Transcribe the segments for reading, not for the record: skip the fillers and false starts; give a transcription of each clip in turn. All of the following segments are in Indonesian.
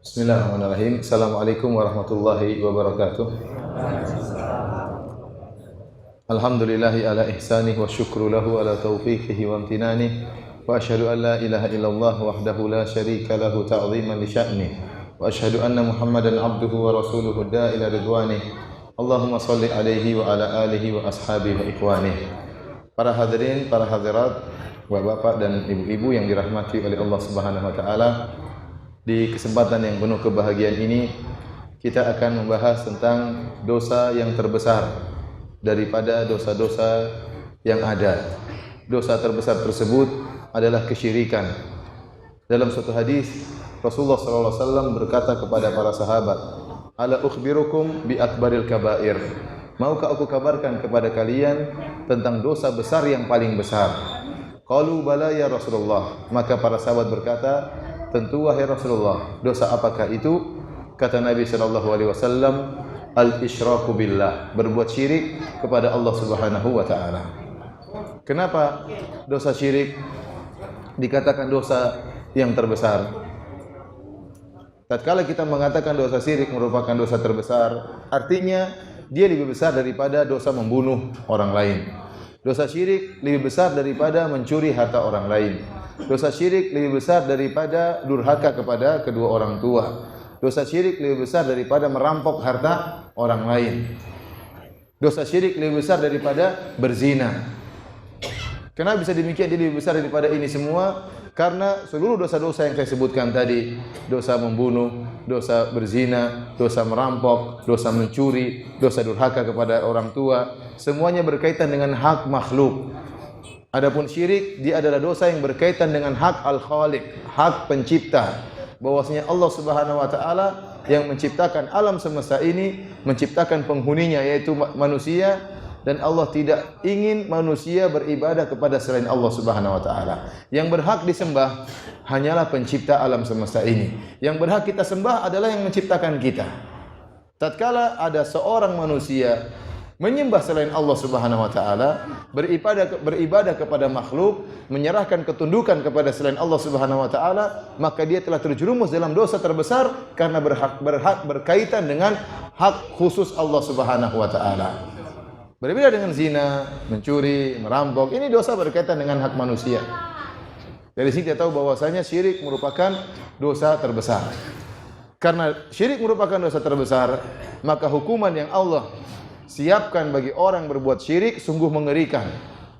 Bismillahirrahmanirrahim. Assalamualaikum warahmatullahi wabarakatuh. Alhamdulillahi ala ihsanih wa syukru lahu ala taufiqihi wa amtinanih. Wa asyhadu an la ilaha illallah wahdahu la syarika lahu ta'ziman li sya'nih. Wa asyhadu anna Muhammadan abduhu wa rasuluhu da'ila ridwanih. Allahumma salli alaihi wa ala alihi wa ashabihi wa ikhwanih. Para hadirin, para hadirat, bapak-bapak dan ibu-ibu yang dirahmati oleh Allah Subhanahu wa taala. Di kesempatan yang penuh kebahagiaan ini kita akan membahas tentang dosa yang terbesar daripada dosa-dosa yang ada. Dosa terbesar tersebut adalah kesyirikan. Dalam suatu hadis Rasulullah sallallahu alaihi wasallam berkata kepada para sahabat, "Ala ukhbirukum bi akbaril kabair." Maukah aku kabarkan kepada kalian tentang dosa besar yang paling besar? Qalu bala ya Rasulullah. Maka para sahabat berkata, tentu wahai Rasulullah, dosa apakah itu? Kata Nabi sallallahu alaihi wasallam, al-isyraku billah, berbuat syirik kepada Allah Subhanahu wa taala. Kenapa dosa syirik dikatakan dosa yang terbesar? Tatkala kita mengatakan dosa syirik merupakan dosa terbesar, artinya dia lebih besar daripada dosa membunuh orang lain. Dosa syirik lebih besar daripada mencuri harta orang lain. Dosa syirik lebih besar daripada durhaka kepada kedua orang tua. Dosa syirik lebih besar daripada merampok harta orang lain. Dosa syirik lebih besar daripada berzina. Kenapa bisa demikian? Dia lebih besar daripada ini semua karena seluruh dosa-dosa yang saya sebutkan tadi, dosa membunuh, dosa berzina, dosa merampok, dosa mencuri, dosa durhaka kepada orang tua, semuanya berkaitan dengan hak makhluk. Adapun syirik, dia adalah dosa yang berkaitan dengan hak al-Khaliq, hak pencipta. Bahwasanya Allah Subhanahu wa taala yang menciptakan alam semesta ini, menciptakan penghuninya yaitu manusia, dan Allah tidak ingin manusia beribadah kepada selain Allah Subhanahu wa taala. Yang berhak disembah hanyalah pencipta alam semesta ini. Yang berhak kita sembah adalah yang menciptakan kita. Tatkala ada seorang manusia menyembah selain Allah Subhanahu wa taala, beribadah kepada makhluk, menyerahkan ketundukan kepada selain Allah Subhanahu wa taala, maka dia telah terjerumus dalam dosa terbesar karena berhak berkaitan dengan hak khusus Allah Subhanahu wa taala. Berbeda dengan zina, mencuri, merampok, ini dosa berkaitan dengan hak manusia. Dari sini kita tahu bahwasanya syirik merupakan dosa terbesar. Karena syirik merupakan dosa terbesar, maka hukuman yang Allah siapkan bagi orang berbuat syirik sungguh mengerikan.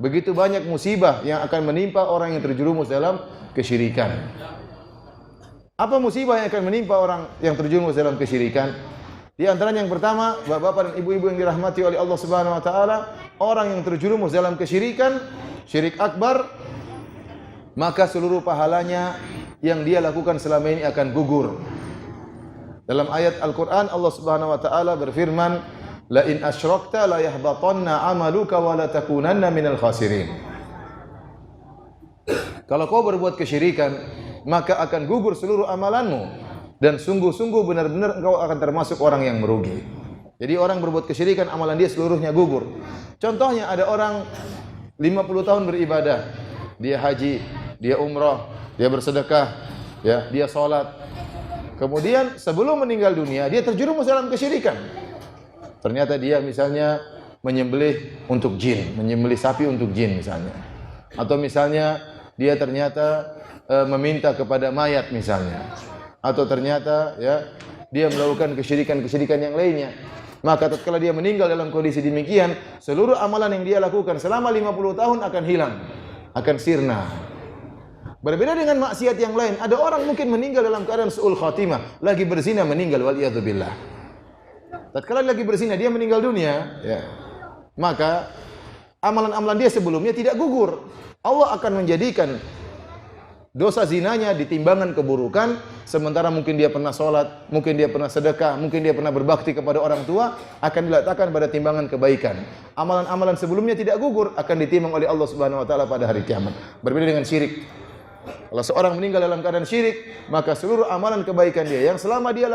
Begitu banyak musibah yang akan menimpa orang yang terjerumus dalam kesyirikan. Apa musibah yang akan menimpa orang yang terjerumus dalam kesyirikan? Di antaranya yang pertama, bapak-bapak dan ibu-ibu yang dirahmati oleh Allah Subhanahu wa taala, orang yang terjerumus dalam kesyirikan, syirik akbar, maka seluruh pahalanya yang dia lakukan selama ini akan gugur. Dalam ayat Al-Qur'an Allah Subhanahu wa taala berfirman, la in asyrakta la yahbatanna amaluka wa la takunanna minal khasirin. Kalau kau berbuat kesyirikan, maka akan gugur seluruh amalanmu dan sungguh-sungguh benar-benar engkau akan termasuk orang yang merugi. Jadi orang berbuat kesyirikan, amalan dia seluruhnya gugur. Contohnya ada orang 50 tahun beribadah, dia haji, dia umrah, dia bersedekah, ya, dia salat. Kemudian sebelum meninggal dunia dia terjerumus dalam kesyirikan. Ternyata dia misalnya menyembelih untuk jin, menyembelih sapi untuk jin misalnya. Atau misalnya dia ternyata meminta kepada mayat misalnya. Atau ternyata ya dia melakukan kesyirikan-kesyirikan yang lainnya. Maka tatkala dia meninggal dalam kondisi demikian, seluruh amalan yang dia lakukan selama 50 tahun akan hilang, akan sirna. Berbeda dengan maksiat yang lain, ada orang mungkin meninggal dalam keadaan su'ul khatimah, lagi berzina meninggal, waliyadzubillah. Tatkala lagi berzina dia meninggal dunia, ya, maka amalan-amalan dia sebelumnya tidak gugur. Allah akan menjadikan dosa zinanya di timbangan keburukan, sementara mungkin dia pernah sholat, mungkin dia pernah sedekah, mungkin dia pernah berbakti kepada orang tua, akan diletakkan pada timbangan kebaikan. Amalan-amalan sebelumnya tidak gugur, akan ditimbang oleh Allah Subhanahu wa taala pada hari kiamat. Berbeda dengan syirik. Kalau seorang meninggal dalam keadaan syirik, maka seluruh amalan kebaikan dia yang selama dia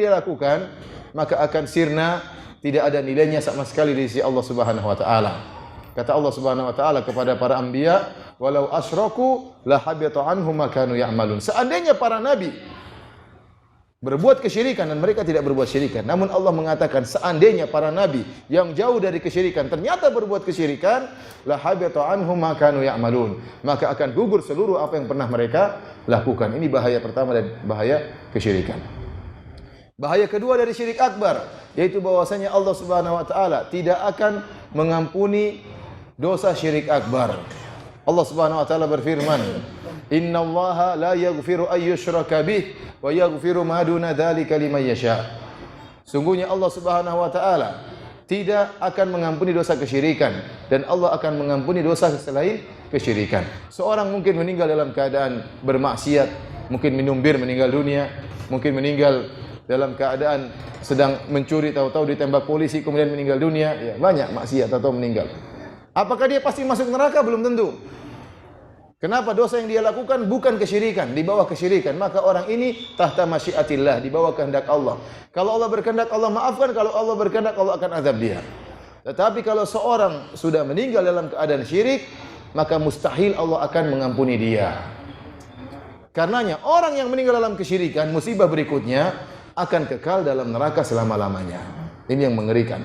lakukan, maka akan sirna, tidak ada nilainya sama sekali di sisi Allah Subhanahu wa taala. Kata Allah Subhanahu wa taala kepada para anbiya, "Walau asyraku la habita anhum ma kanu ya'malun." Seandainya para nabi berbuat kesyirikan dan mereka tidak berbuat syirikan. Namun Allah mengatakan seandainya para nabi yang jauh dari kesyirikan ternyata berbuat kesyirikan, la habita anhum ma kanu ya'malun, maka akan gugur seluruh apa yang pernah mereka lakukan. Ini bahaya pertama dari bahaya kesyirikan. Bahaya kedua dari syirik akbar, yaitu bahwasanya Allah Subhanahu wa taala tidak akan mengampuni dosa syirik akbar. Allah Subhanahu wa taala berfirman, "Innallaha la yaghfiru ay yushraka bih wa yaghfiru ma duna dzalika liman yasha." Sungguhnya Allah Subhanahu wa taala tidak akan mengampuni dosa kesyirikan dan Allah akan mengampuni dosa selain kesyirikan. Seorang mungkin meninggal dalam keadaan bermaksiat, mungkin minum bir meninggal dunia, mungkin meninggal dalam keadaan sedang mencuri tahu-tahu ditembak polisi kemudian meninggal dunia, ya banyak maksiat atau meninggal. Apakah dia pasti masuk neraka? Belum tentu. Kenapa? Dosa yang dia lakukan bukan kesyirikan, di bawah kesyirikan. Maka orang ini tahta masyiatillah, di bawah kehendak Allah. Kalau Allah berkehendak, Allah maafkan. Kalau Allah berkehendak, Allah akan azab dia. Tetapi kalau seorang sudah meninggal dalam keadaan syirik, maka mustahil Allah akan mengampuni dia. Karenanya orang yang meninggal dalam kesyirikan, musibah berikutnya akan kekal dalam neraka selama-lamanya. Ini yang mengerikan.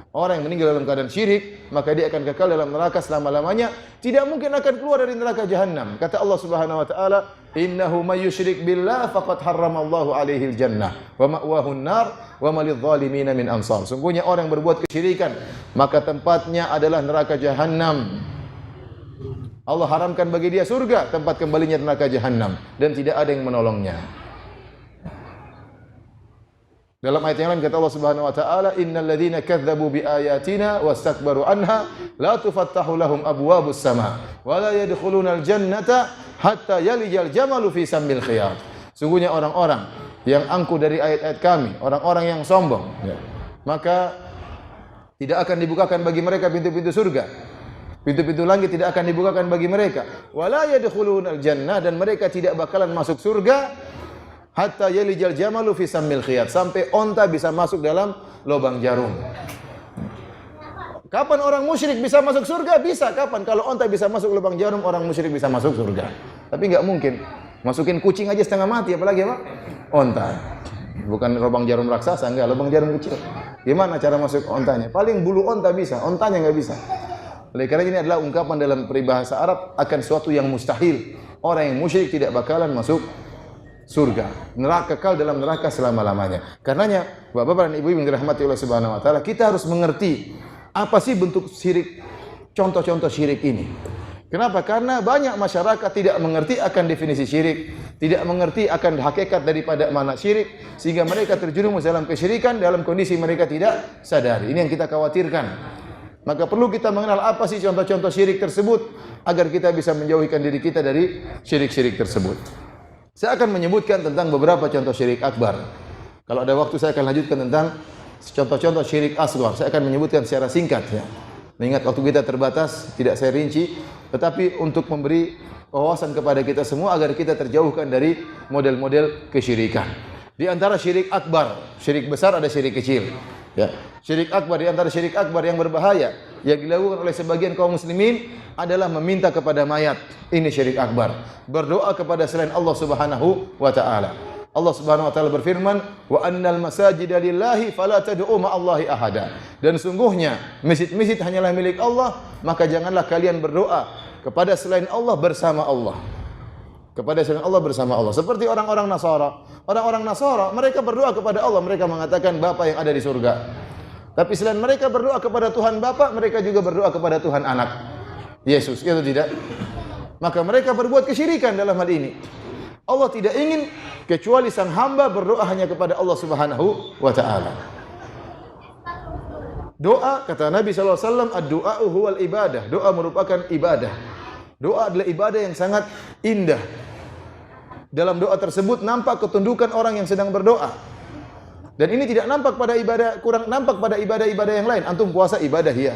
Orang yang meninggal dalam keadaan syirik, maka dia akan kekal dalam neraka selama-lamanya, tidak mungkin akan keluar dari neraka jahanam. Kata Allah Subhanahu wa taala, "Innahu may yusyrik billah faqad harramallahu alaihi al-jannah wa ma'wahu an-nar wa ma lidh-dhalimin min ansar." Sungguhnya orang yang berbuat kesyirikan, maka tempatnya adalah neraka jahanam. Allah haramkan bagi dia surga, tempat kembalinya neraka jahanam, dan tidak ada yang menolongnya. Dalam ayat yang lain kata Allah Subhanahu wa taala, "Innal ladzina kadzdzabu bi ayatina wastakbaru anha la tufattahu lahum abwabus sama wa la yadkhulunal jannata hatta yalijal jamalu fi sammil khiyat." Sungguhnya orang-orang yang angkuh dari ayat-ayat kami, orang-orang yang sombong, maka tidak akan dibukakan bagi mereka pintu-pintu surga. Pintu-pintu langit tidak akan dibukakan bagi mereka. Wa la yadkhulunal jannah, dan mereka tidak bakalan masuk surga hatta yalijal jamalu fi sammil khiyat, sampai onta bisa masuk dalam lubang jarum. Kapan orang musyrik bisa masuk surga? Bisa. Kapan? Kalau onta bisa masuk lubang jarum, orang musyrik bisa masuk surga. Tapi enggak mungkin. Masukin kucing aja setengah mati, apalagi apa? Onta. Bukan lubang jarum raksasa, enggak, lubang jarum kecil. Gimana cara masuk ontanya? Paling bulu onta bisa, ontanya enggak bisa. Oleh karena ini adalah ungkapan dalam peribahasa Arab akan suatu yang mustahil. Orang yang musyrik tidak bakalan masuk surga, neraka, kekal dalam neraka selama-lamanya. Karenanya, Bapak-bapak dan Ibu yang dirahmati Allah Subhanahu wa taala, kita harus mengerti apa sih bentuk syirik, contoh-contoh syirik ini. Kenapa? Karena banyak masyarakat tidak mengerti akan definisi syirik, tidak mengerti akan hakikat daripada makna syirik, sehingga mereka terjerumus dalam kesyirikan dalam kondisi mereka tidak sadari. Ini yang kita khawatirkan. Maka perlu kita mengenal apa sih contoh-contoh syirik tersebut agar kita bisa menjauhkan diri kita dari syirik-syirik tersebut. Saya akan menyebutkan tentang beberapa contoh syirik akbar. Kalau ada waktu saya akan lanjutkan tentang contoh-contoh syirik asghar. Saya akan menyebutkan secara singkat ya. Mengingat waktu kita terbatas, tidak saya rinci, tetapi untuk memberi wawasan kepada kita semua agar kita terjauhkan dari model-model kesyirikan. Di antara syirik akbar, syirik besar ada syirik kecil. Ya. Syirik akbar, di antara syirik akbar yang berbahaya yang dilakukan oleh sebagian kaum muslimin adalah meminta kepada mayat. Ini syirik akbar. Berdoa kepada selain Allah Subhanahu wa taala. Allah Subhanahu wa taala berfirman, "Wa annal masajida lillahi fala tad'u ma'allahi ahada." Dan sungguhnya masjid-masjid hanyalah milik Allah, maka janganlah kalian berdoa kepada selain Allah bersama Allah. Kepada selain Allah bersama Allah. Seperti orang-orang Nasara. Orang-orang Nasara, mereka berdoa kepada Allah, mereka mengatakan Bapa yang ada di surga. Tapi selain mereka berdoa kepada Tuhan Bapa, mereka juga berdoa kepada Tuhan Anak, Yesus, itu tidak? Maka mereka berbuat kesyirikan dalam hal ini. Allah tidak ingin kecuali sang hamba berdoa hanya kepada Allah Subhanahu wa taala. Doa, kata Nabi sallallahu alaihi wasallam, ad-du'a'u huwal ibadah. Doa merupakan ibadah. Doa adalah ibadah yang sangat indah. Dalam doa tersebut nampak ketundukan orang yang sedang berdoa. Dan ini tidak nampak pada ibadah, kurang nampak pada ibadah-ibadah yang lain. Antum puasa ibadah ya.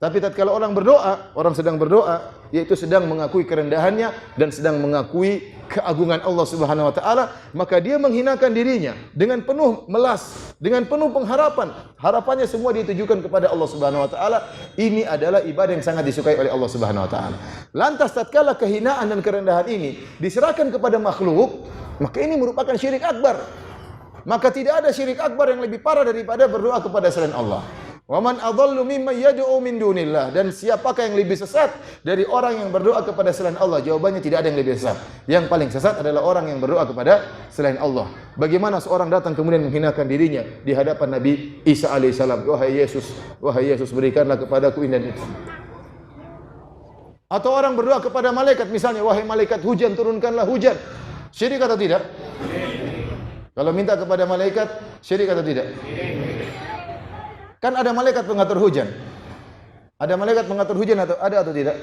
Tapi tatkala orang berdoa, orang sedang berdoa, yaitu sedang mengakui kerendahannya dan sedang mengakui keagungan Allah Subhanahu wa taala, maka dia menghinakan dirinya dengan penuh melas, dengan penuh pengharapan. Harapannya semua ditujukan kepada Allah Subhanahu wa taala. Ini adalah ibadah yang sangat disukai oleh Allah Subhanahu wa taala. Lantas tatkala kehinaan dan kerendahan ini diserahkan kepada makhluk, maka ini merupakan syirik akbar. Maka tidak ada syirik akbar yang lebih parah daripada berdoa kepada selain Allah. Wa man adallu mimman yad'u min dunillah, dan siapakah yang lebih sesat dari orang yang berdoa kepada selain Allah? Jawabannya tidak ada yang lebih sesat. Yang paling sesat adalah orang yang berdoa kepada selain Allah. Bagaimana seorang datang kemudian menghinakan dirinya di hadapan Nabi Isa alaihissalam, wahai Yesus berikanlah kepadaku ini dan itu. Atau orang berdoa kepada malaikat, misalnya wahai malaikat hujan turunkanlah hujan. Syirik atau tidak? Kalau minta kepada malaikat, syirik atau tidak? Kan ada malaikat pengatur hujan. Ada malaikat pengatur hujan atau ada atau tidak?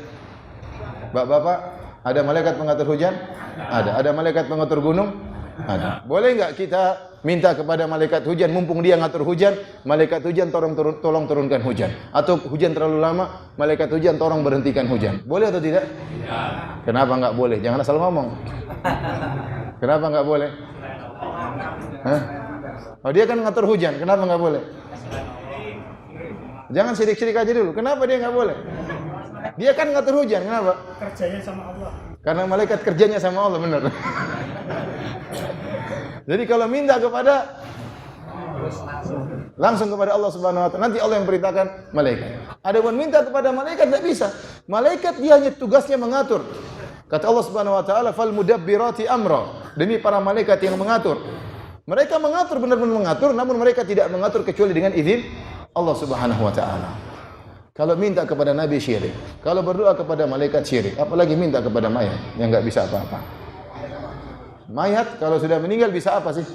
Bapak-bapak, ada malaikat pengatur hujan? Ada. Ada malaikat pengatur gunung? Ada. Boleh enggak kita minta kepada malaikat hujan, mumpung dia ngatur hujan, malaikat hujan tolong turunkan hujan. Atau hujan terlalu lama, malaikat hujan tolong berhentikan hujan. Boleh atau tidak? Tidak. Kenapa enggak boleh? Jangan asal ngomong. Kenapa enggak boleh? Hah? Oh, dia kan ngatur hujan, kenapa enggak boleh? Jangan sirik-sirik aja dulu. Kenapa dia enggak boleh? Dia kan ngatur hujan, kenapa? Kerjanya sama Allah. Karena malaikat kerjanya sama Allah, benar. Jadi kalau minta kepada langsung kepada Allah Subhanahu wa taala, nanti Allah yang perintahkan malaikat. Adapun minta kepada malaikat tidak bisa. Malaikat dia hanya tugasnya mengatur. Kata Allah Subhanahu wa taala, "Fal mudabbirati amra." Demi para malaikat yang mengatur. Mereka mengatur, benar-benar mengatur, namun mereka tidak mengatur kecuali dengan izin Allah Subhanahu wa taala. Kalau minta kepada nabi syirik, kalau berdoa kepada malaikat syirik, apalagi minta kepada mayat yang enggak bisa apa-apa. Mayat kalau sudah meninggal bisa apa sih?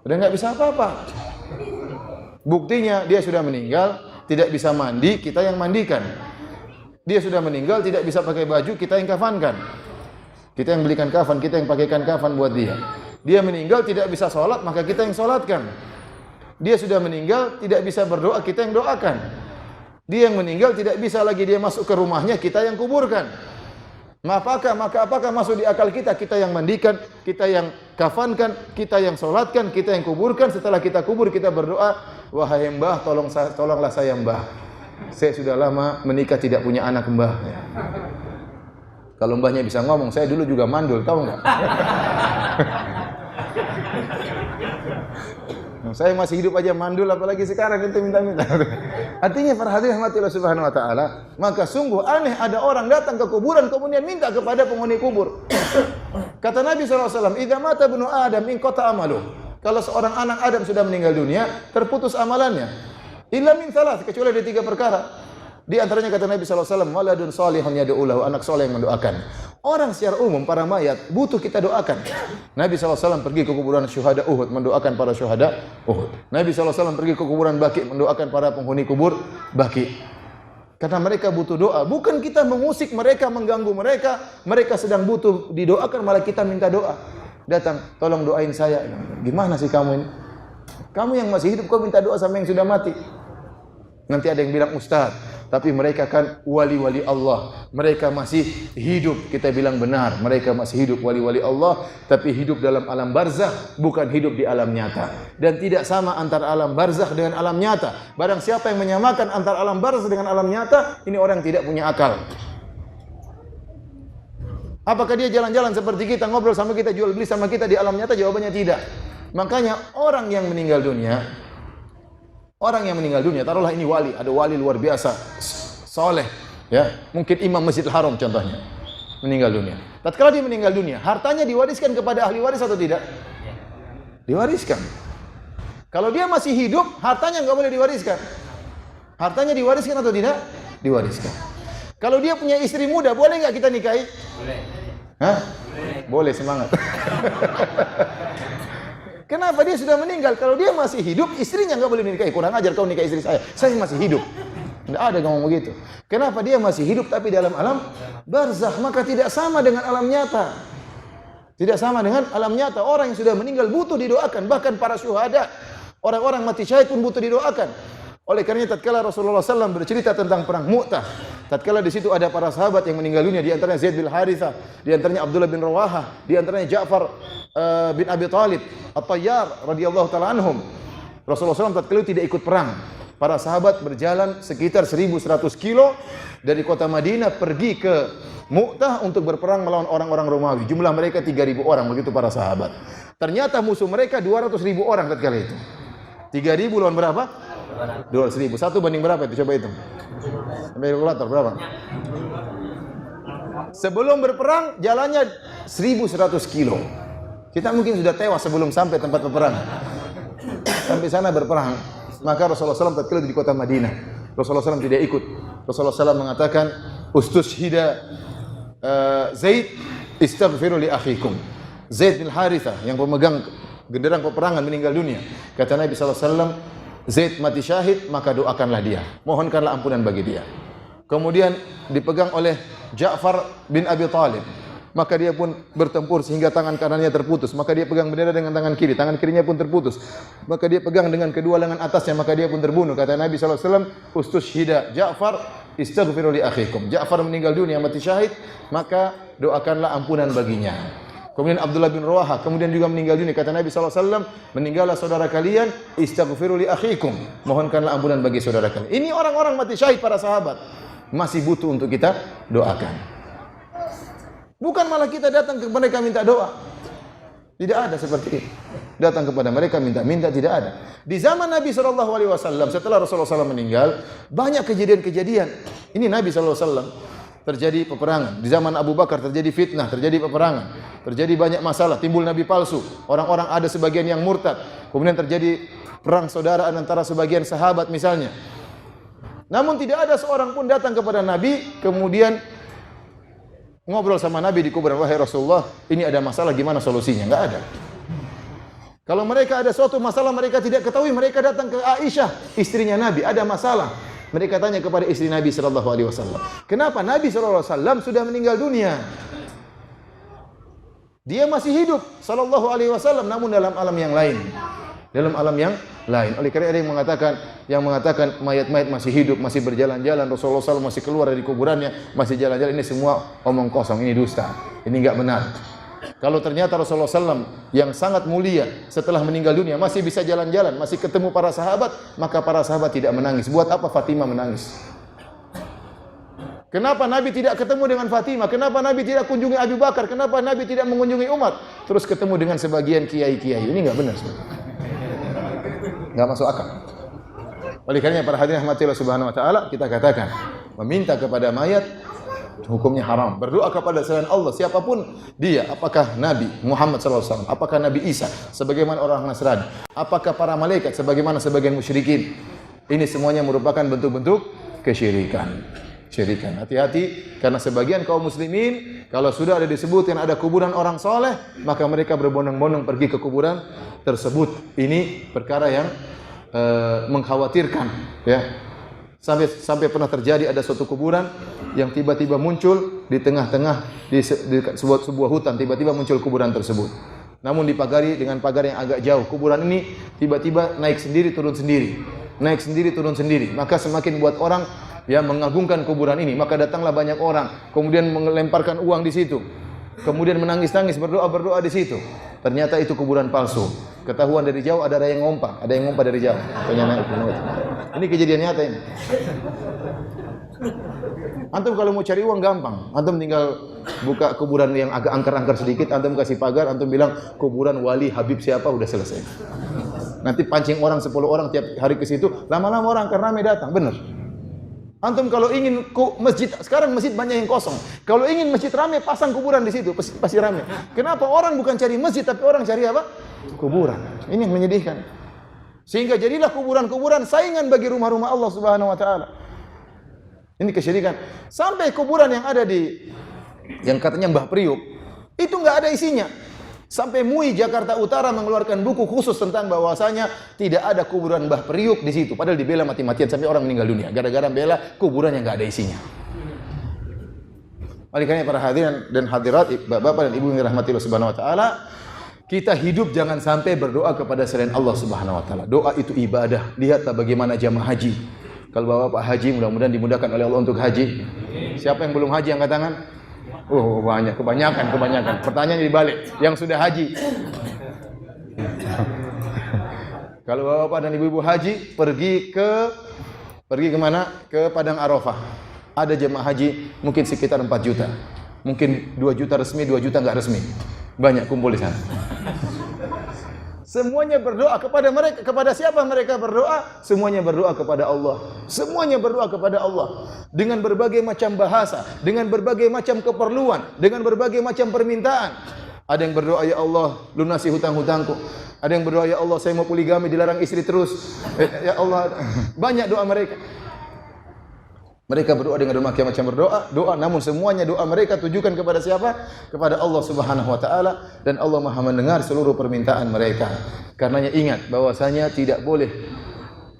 Sudah enggak bisa apa-apa. Buktinya dia sudah meninggal, tidak bisa mandi, kita yang mandikan. Dia sudah meninggal, tidak bisa pakai baju, kita yang kafankan. Kita yang belikan kafan, kita yang pakaikan kafan buat dia. Dia meninggal tidak bisa sholat, maka kita yang sholatkan. Dia sudah meninggal tidak bisa berdoa, kita yang doakan. Dia yang meninggal tidak bisa lagi dia masuk ke rumahnya, kita yang kuburkan. Maka apakah masuk di akal kita? Kita yang mandikan, kita yang kafankan, kita yang sholatkan, kita yang kuburkan. Setelah kita kubur kita berdoa, wahai Mbah, tolonglah saya Mbah. Saya sudah lama menikah tidak punya anak Mbah. Kalau Mbahnya bisa ngomong, saya dulu juga mandul, tahu enggak? Saya masih hidup aja mandul, apalagi sekarang itu minta-minta. Artinya para hadirin rahmatillah subhanahu wa ta'ala, maka sungguh aneh ada orang datang ke kuburan kemudian minta kepada penghuni kubur. Kata Nabi SAW, "Idza mata ibnu Adam inqata amaluh." Kalau seorang anak Adam sudah meninggal dunia, terputus amalannya. Illa min thalath, kecuali dari 3 perkara. Di antaranya kata Nabi SAW, "Waladun salihun yad'u lahu," anak soleh yang mendoakan. Orang secara umum, para mayat, butuh kita doakan. Nabi SAW pergi ke kuburan syuhada Uhud, mendoakan para syuhada Uhud. Nabi SAW pergi ke kuburan Baqi, mendoakan para penghuni kubur Baqi. Karena mereka butuh doa. Bukan kita mengusik mereka, mengganggu mereka. Mereka sedang butuh didoakan, malah kita minta doa. Datang, tolong doain saya. Gimana sih kamu ini? Kamu yang masih hidup, kau minta doa sama yang sudah mati. Nanti ada yang bilang, "Ustaz, tapi mereka kan wali-wali Allah. Mereka masih hidup." Kita bilang benar, mereka masih hidup wali-wali Allah, tapi hidup dalam alam barzakh, bukan hidup di alam nyata. Dan tidak sama antara alam barzakh dengan alam nyata. Barang siapa yang menyamakan antara alam barzakh dengan alam nyata, ini orang tidak punya akal. Apakah dia jalan-jalan seperti kita, ngobrol sama kita, jual beli sama kita di alam nyata? Jawabannya tidak. Makanya orang yang meninggal dunia, taruhlah ini wali, ada wali luar biasa, soleh, ya, mungkin imam Masjidil Haram contohnya, meninggal dunia. Tatkala dia meninggal dunia, hartanya diwariskan kepada ahli waris atau tidak? Diwariskan. Kalau dia masih hidup, hartanya enggak boleh diwariskan. Hartanya diwariskan atau tidak? Diwariskan. Kalau dia punya istri muda, boleh enggak kita nikahi? Boleh. Hah? Boleh, semangat. Kenapa? Dia sudah meninggal. Kalau dia masih hidup, istrinya enggak boleh dinikahi. Kurang ajar kau nikah istri saya. Saya masih hidup. Tidak ada ngomong begitu. Kenapa? Dia masih hidup tapi dalam alam barzakh, maka tidak sama dengan alam nyata. Tidak sama dengan alam nyata. Orang yang sudah meninggal butuh didoakan. Bahkan para syuhada, orang-orang mati syahid pun butuh didoakan. Oleh karenanya tatkala Rasulullah SAW bercerita tentang perang Mu'tah, tatkala di situ ada para sahabat yang meninggal dunia, di antaranya Zaid bin Harithah, di antaranya Abdullah bin Rawahah, di antaranya Ja'far bin Abi Talib, At-Tayyar radhiyallahu taala anhum. Rasulullah SAW tatkala tidak ikut perang. Para sahabat berjalan sekitar 1100 kilo dari kota Madinah pergi ke Mu'tah untuk berperang melawan orang-orang Romawi. Jumlah mereka 3.000 orang, begitu para sahabat. Ternyata musuh mereka 200.000 orang tatkala itu. 3.000 lawan berapa? 200.000. Satu banding berapa itu? Coba hitung. Sampai kalkulator berapa? Sebelum berperang jalannya 1.100 kilo. Kita mungkin sudah tewas sebelum sampai tempat peperangan. Sampai sana berperang. Maka Rasulullah SAW tatkala di kota Madinah, Rasulullah SAW tidak ikut. Rasulullah SAW mengatakan, "Ustushhida Zaid, istaghfiru li akhikum." Zaid bin Harithah yang pemegang genderang peperangan meninggal dunia. Kata Nabi SAW, Zaid mati syahid, maka doakanlah dia, mohonkanlah ampunan bagi dia. Kemudian dipegang oleh Ja'far bin Abi Talib, maka dia pun bertempur sehingga tangan kanannya terputus, maka dia pegang bendera dengan tangan kiri, tangan kirinya pun terputus, maka dia pegang dengan kedua lengan atasnya, maka dia pun terbunuh. Kata Nabi SAW, "Ustushhida Ja'far, istaghfiru li akhikum." Ja'far meninggal dunia, mati syahid, maka doakanlah ampunan baginya. Kemudian Abdullah bin Rawahah kemudian juga meninggal dunia. Kata Nabi SAW, meninggallah saudara kalian, istaghfiru li akhikum, mohonkanlah ampunan bagi saudara kalian. Ini orang-orang mati syahid para sahabat, masih butuh untuk kita doakan. Bukan malah kita datang kepada mereka minta doa. Tidak ada seperti itu. Datang kepada mereka minta-minta, tidak ada. Di zaman Nabi SAW, setelah Rasulullah SAW meninggal, banyak kejadian-kejadian. Ini Nabi SAW. Terjadi peperangan. Di zaman Abu Bakar terjadi fitnah, terjadi peperangan. Terjadi banyak masalah, timbul nabi palsu. Orang-orang ada sebagian yang murtad. Kemudian terjadi perang saudaraan antara sebagian sahabat misalnya. Namun tidak ada seorang pun datang kepada Nabi kemudian ngobrol sama Nabi di kuburan, "Wahai Rasulullah, ini ada masalah, gimana solusinya?" Enggak ada. Kalau mereka ada suatu masalah mereka tidak ketahui, mereka datang ke Aisyah, istrinya Nabi, ada masalah. Mereka tanya kepada istri Nabi sallallahu alaihi wasallam. Kenapa? Nabi sallallahu alaihi wasallam sudah meninggal dunia. Dia masih hidup sallallahu alaihi wasallam namun dalam alam yang lain. Dalam alam yang lain. Oleh karena ada yang mengatakan mayat-mayat masih hidup, masih berjalan-jalan, Rasulullah SAW masih keluar dari kuburannya, masih jalan-jalan, ini semua omong kosong, ini dusta. Ini enggak benar. Kalau ternyata Rasulullah SAW yang sangat mulia setelah meninggal dunia masih bisa jalan-jalan, masih ketemu para sahabat, maka para sahabat tidak menangis. Buat apa Fatimah menangis? Kenapa Nabi tidak ketemu dengan Fatimah? Kenapa Nabi tidak kunjungi Abu Bakar? Kenapa Nabi tidak mengunjungi Umar? Terus ketemu dengan sebagian kiai-kiai. Ini enggak benar. Enggak masuk akal. Oleh karenanya para hadirin rahmatillah subhanahu wa ta'ala, kita katakan meminta kepada mayat hukumnya haram. Berdoa kepada selain Allah siapapun dia, apakah Nabi Muhammad SAW, apakah Nabi Isa sebagaimana orang Nasrani, apakah para malaikat sebagaimana sebagian musyrikin. Ini semuanya merupakan bentuk-bentuk kesyirikan. Syirikan. Hati-hati karena sebagian kaum muslimin kalau sudah ada disebutkan ada kuburan orang soleh, maka mereka berbondong-bondong pergi ke kuburan tersebut. Ini perkara yang mengkhawatirkan, ya. Sampai pernah terjadi ada suatu kuburan yang tiba-tiba muncul di tengah-tengah di sebuah hutan, tiba-tiba muncul kuburan tersebut. Namun dipagari dengan pagar yang agak jauh. Kuburan ini tiba-tiba naik sendiri turun sendiri. Naik sendiri turun sendiri. Maka semakin buat orang ya mengagungkan kuburan ini, maka datanglah banyak orang, kemudian melemparkan uang di situ. Kemudian menangis-nangis, berdoa di situ. Ternyata itu kuburan palsu. Ketahuan dari jauh ada yang ngompa dari jauh. Ini kejadian nyata ini. Antum kalau mau cari uang gampang. Antum tinggal buka kuburan yang agak angker-angker sedikit, antum kasih pagar, antum bilang kuburan wali Habib siapa, udah selesai. Nanti pancing orang 10 orang tiap hari ke situ, lama-lama orang akan ramai datang, benar. Antum kalau ingin masjid, sekarang masjid banyak yang kosong. Kalau ingin masjid ramai, pasang kuburan di situ, pasti ramai. Kenapa? Orang bukan cari masjid, tapi orang cari apa? Kuburan. Ini yang menyedihkan. Sehingga jadilah kuburan-kuburan saingan bagi rumah-rumah Allah Subhanahu wa taala. Ini kesyirikan. Sampai kuburan yang ada yang katanya Mbah Priuk, itu enggak ada isinya. Sampai MUI Jakarta Utara mengeluarkan buku khusus tentang bahwasanya tidak ada kuburan Mbah Priuk di situ. Padahal dibela mati-matian sampai orang meninggal dunia gara-gara bela kuburan yang enggak ada isinya. Oleh karena para hadirin dan hadirat, bapak dan ibu yang dirahmati Allah Subhanahu wa taala, Kita hidup jangan sampai berdoa kepada selain Allah Subhanahu wa taala. Doa itu ibadah. Lihatlah bagaimana jamaah haji. Kalau Bapak haji, mudah-mudahan dimudahkan oleh Allah untuk haji. Siapa yang belum haji angkat tangan? Oh, banyak, kebanyakan. Pertanyaannya dibalik. Yang sudah haji. Kalau Bapak dan Ibu-ibu haji, pergi ke mana? Ke Padang Arafah. Ada jemaah haji mungkin sekitar 4 juta. Mungkin 2 juta resmi, 2 juta enggak resmi. Banyak kumpul di sana. Semuanya berdoa kepada mereka. Kepada siapa mereka berdoa? Semuanya berdoa kepada Allah. Semuanya berdoa kepada Allah. Dengan berbagai macam bahasa. Dengan berbagai macam keperluan. Dengan berbagai macam permintaan. Ada yang berdoa, ya Allah, lunasi hutang-hutangku. Ada yang berdoa, ya Allah, saya mau poligami, dilarang istri terus. Ya Allah, banyak doa mereka. Mereka berdoa dengan berbagai macam doa, namun semuanya doa mereka tujukan kepada siapa? Kepada Allah Subhanahu wa taala, dan Allah Maha mendengar seluruh permintaan mereka. Karenanya ingat bahwasanya tidak boleh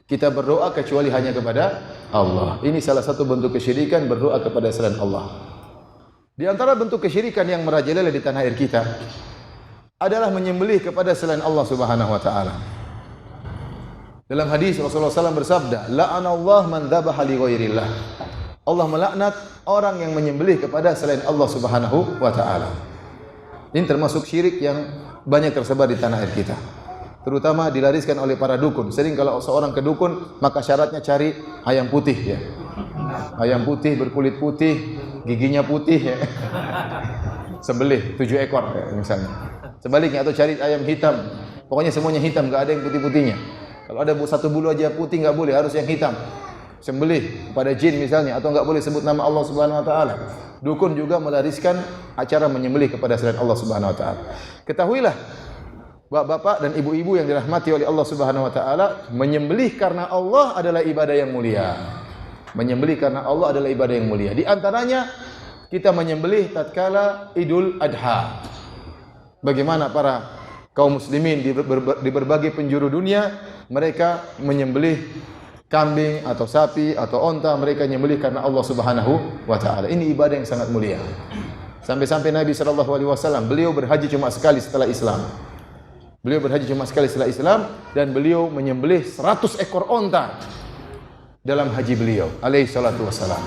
kita berdoa kecuali hanya kepada Allah. Ini salah satu bentuk kesyirikan, berdoa kepada selain Allah. Di antara bentuk kesyirikan yang merajalela di tanah air kita adalah menyembelih kepada selain Allah Subhanahu wa taala. Dalam hadis Rasulullah SAW bersabda, la'anallahu man dzabaha li ghairillah. Allah melaknat orang yang menyembelih kepada selain Allah Subhanahu wa taala. Ini termasuk syirik yang banyak tersebar di tanah air kita. Terutama dilariskan oleh para dukun. Sering kalau seorang ke dukun, maka syaratnya cari ayam putih ya. Ayam putih berkulit putih, giginya putih ya. Sembelih 7 ekor ya, misalnya. Sebaliknya atau cari ayam hitam. Pokoknya semuanya hitam, enggak ada yang putih-putihnya. Kalau ada satu bulu aja putih enggak boleh, harus yang hitam. Sembelih kepada jin misalnya, atau enggak boleh sebut nama Allah Subhanahu wa taala. Dukun juga melariskan acara menyembelih kepada selain Allah Subhanahu wa taala. Ketahuilah Bapak-bapak dan ibu-ibu yang dirahmati oleh Allah Subhanahu wa taala, menyembelih karena Allah adalah ibadah yang mulia. Menyembelih karena Allah adalah ibadah yang mulia. Di antaranya kita menyembelih tatkala Idul Adha. Bagaimana para kaum muslimin di berbagai penjuru dunia, mereka menyembelih kambing atau sapi atau onta, mereka menyembelih karena Allah Subhanahu wa taala. Ini ibadah yang sangat mulia. Sampai-sampai Nabi sallallahu alaihi wasallam, beliau berhaji cuma sekali setelah Islam. Beliau berhaji cuma sekali setelah Islam dan beliau menyembelih 100 ekor onta dalam haji beliau alaihi salatu wasalam.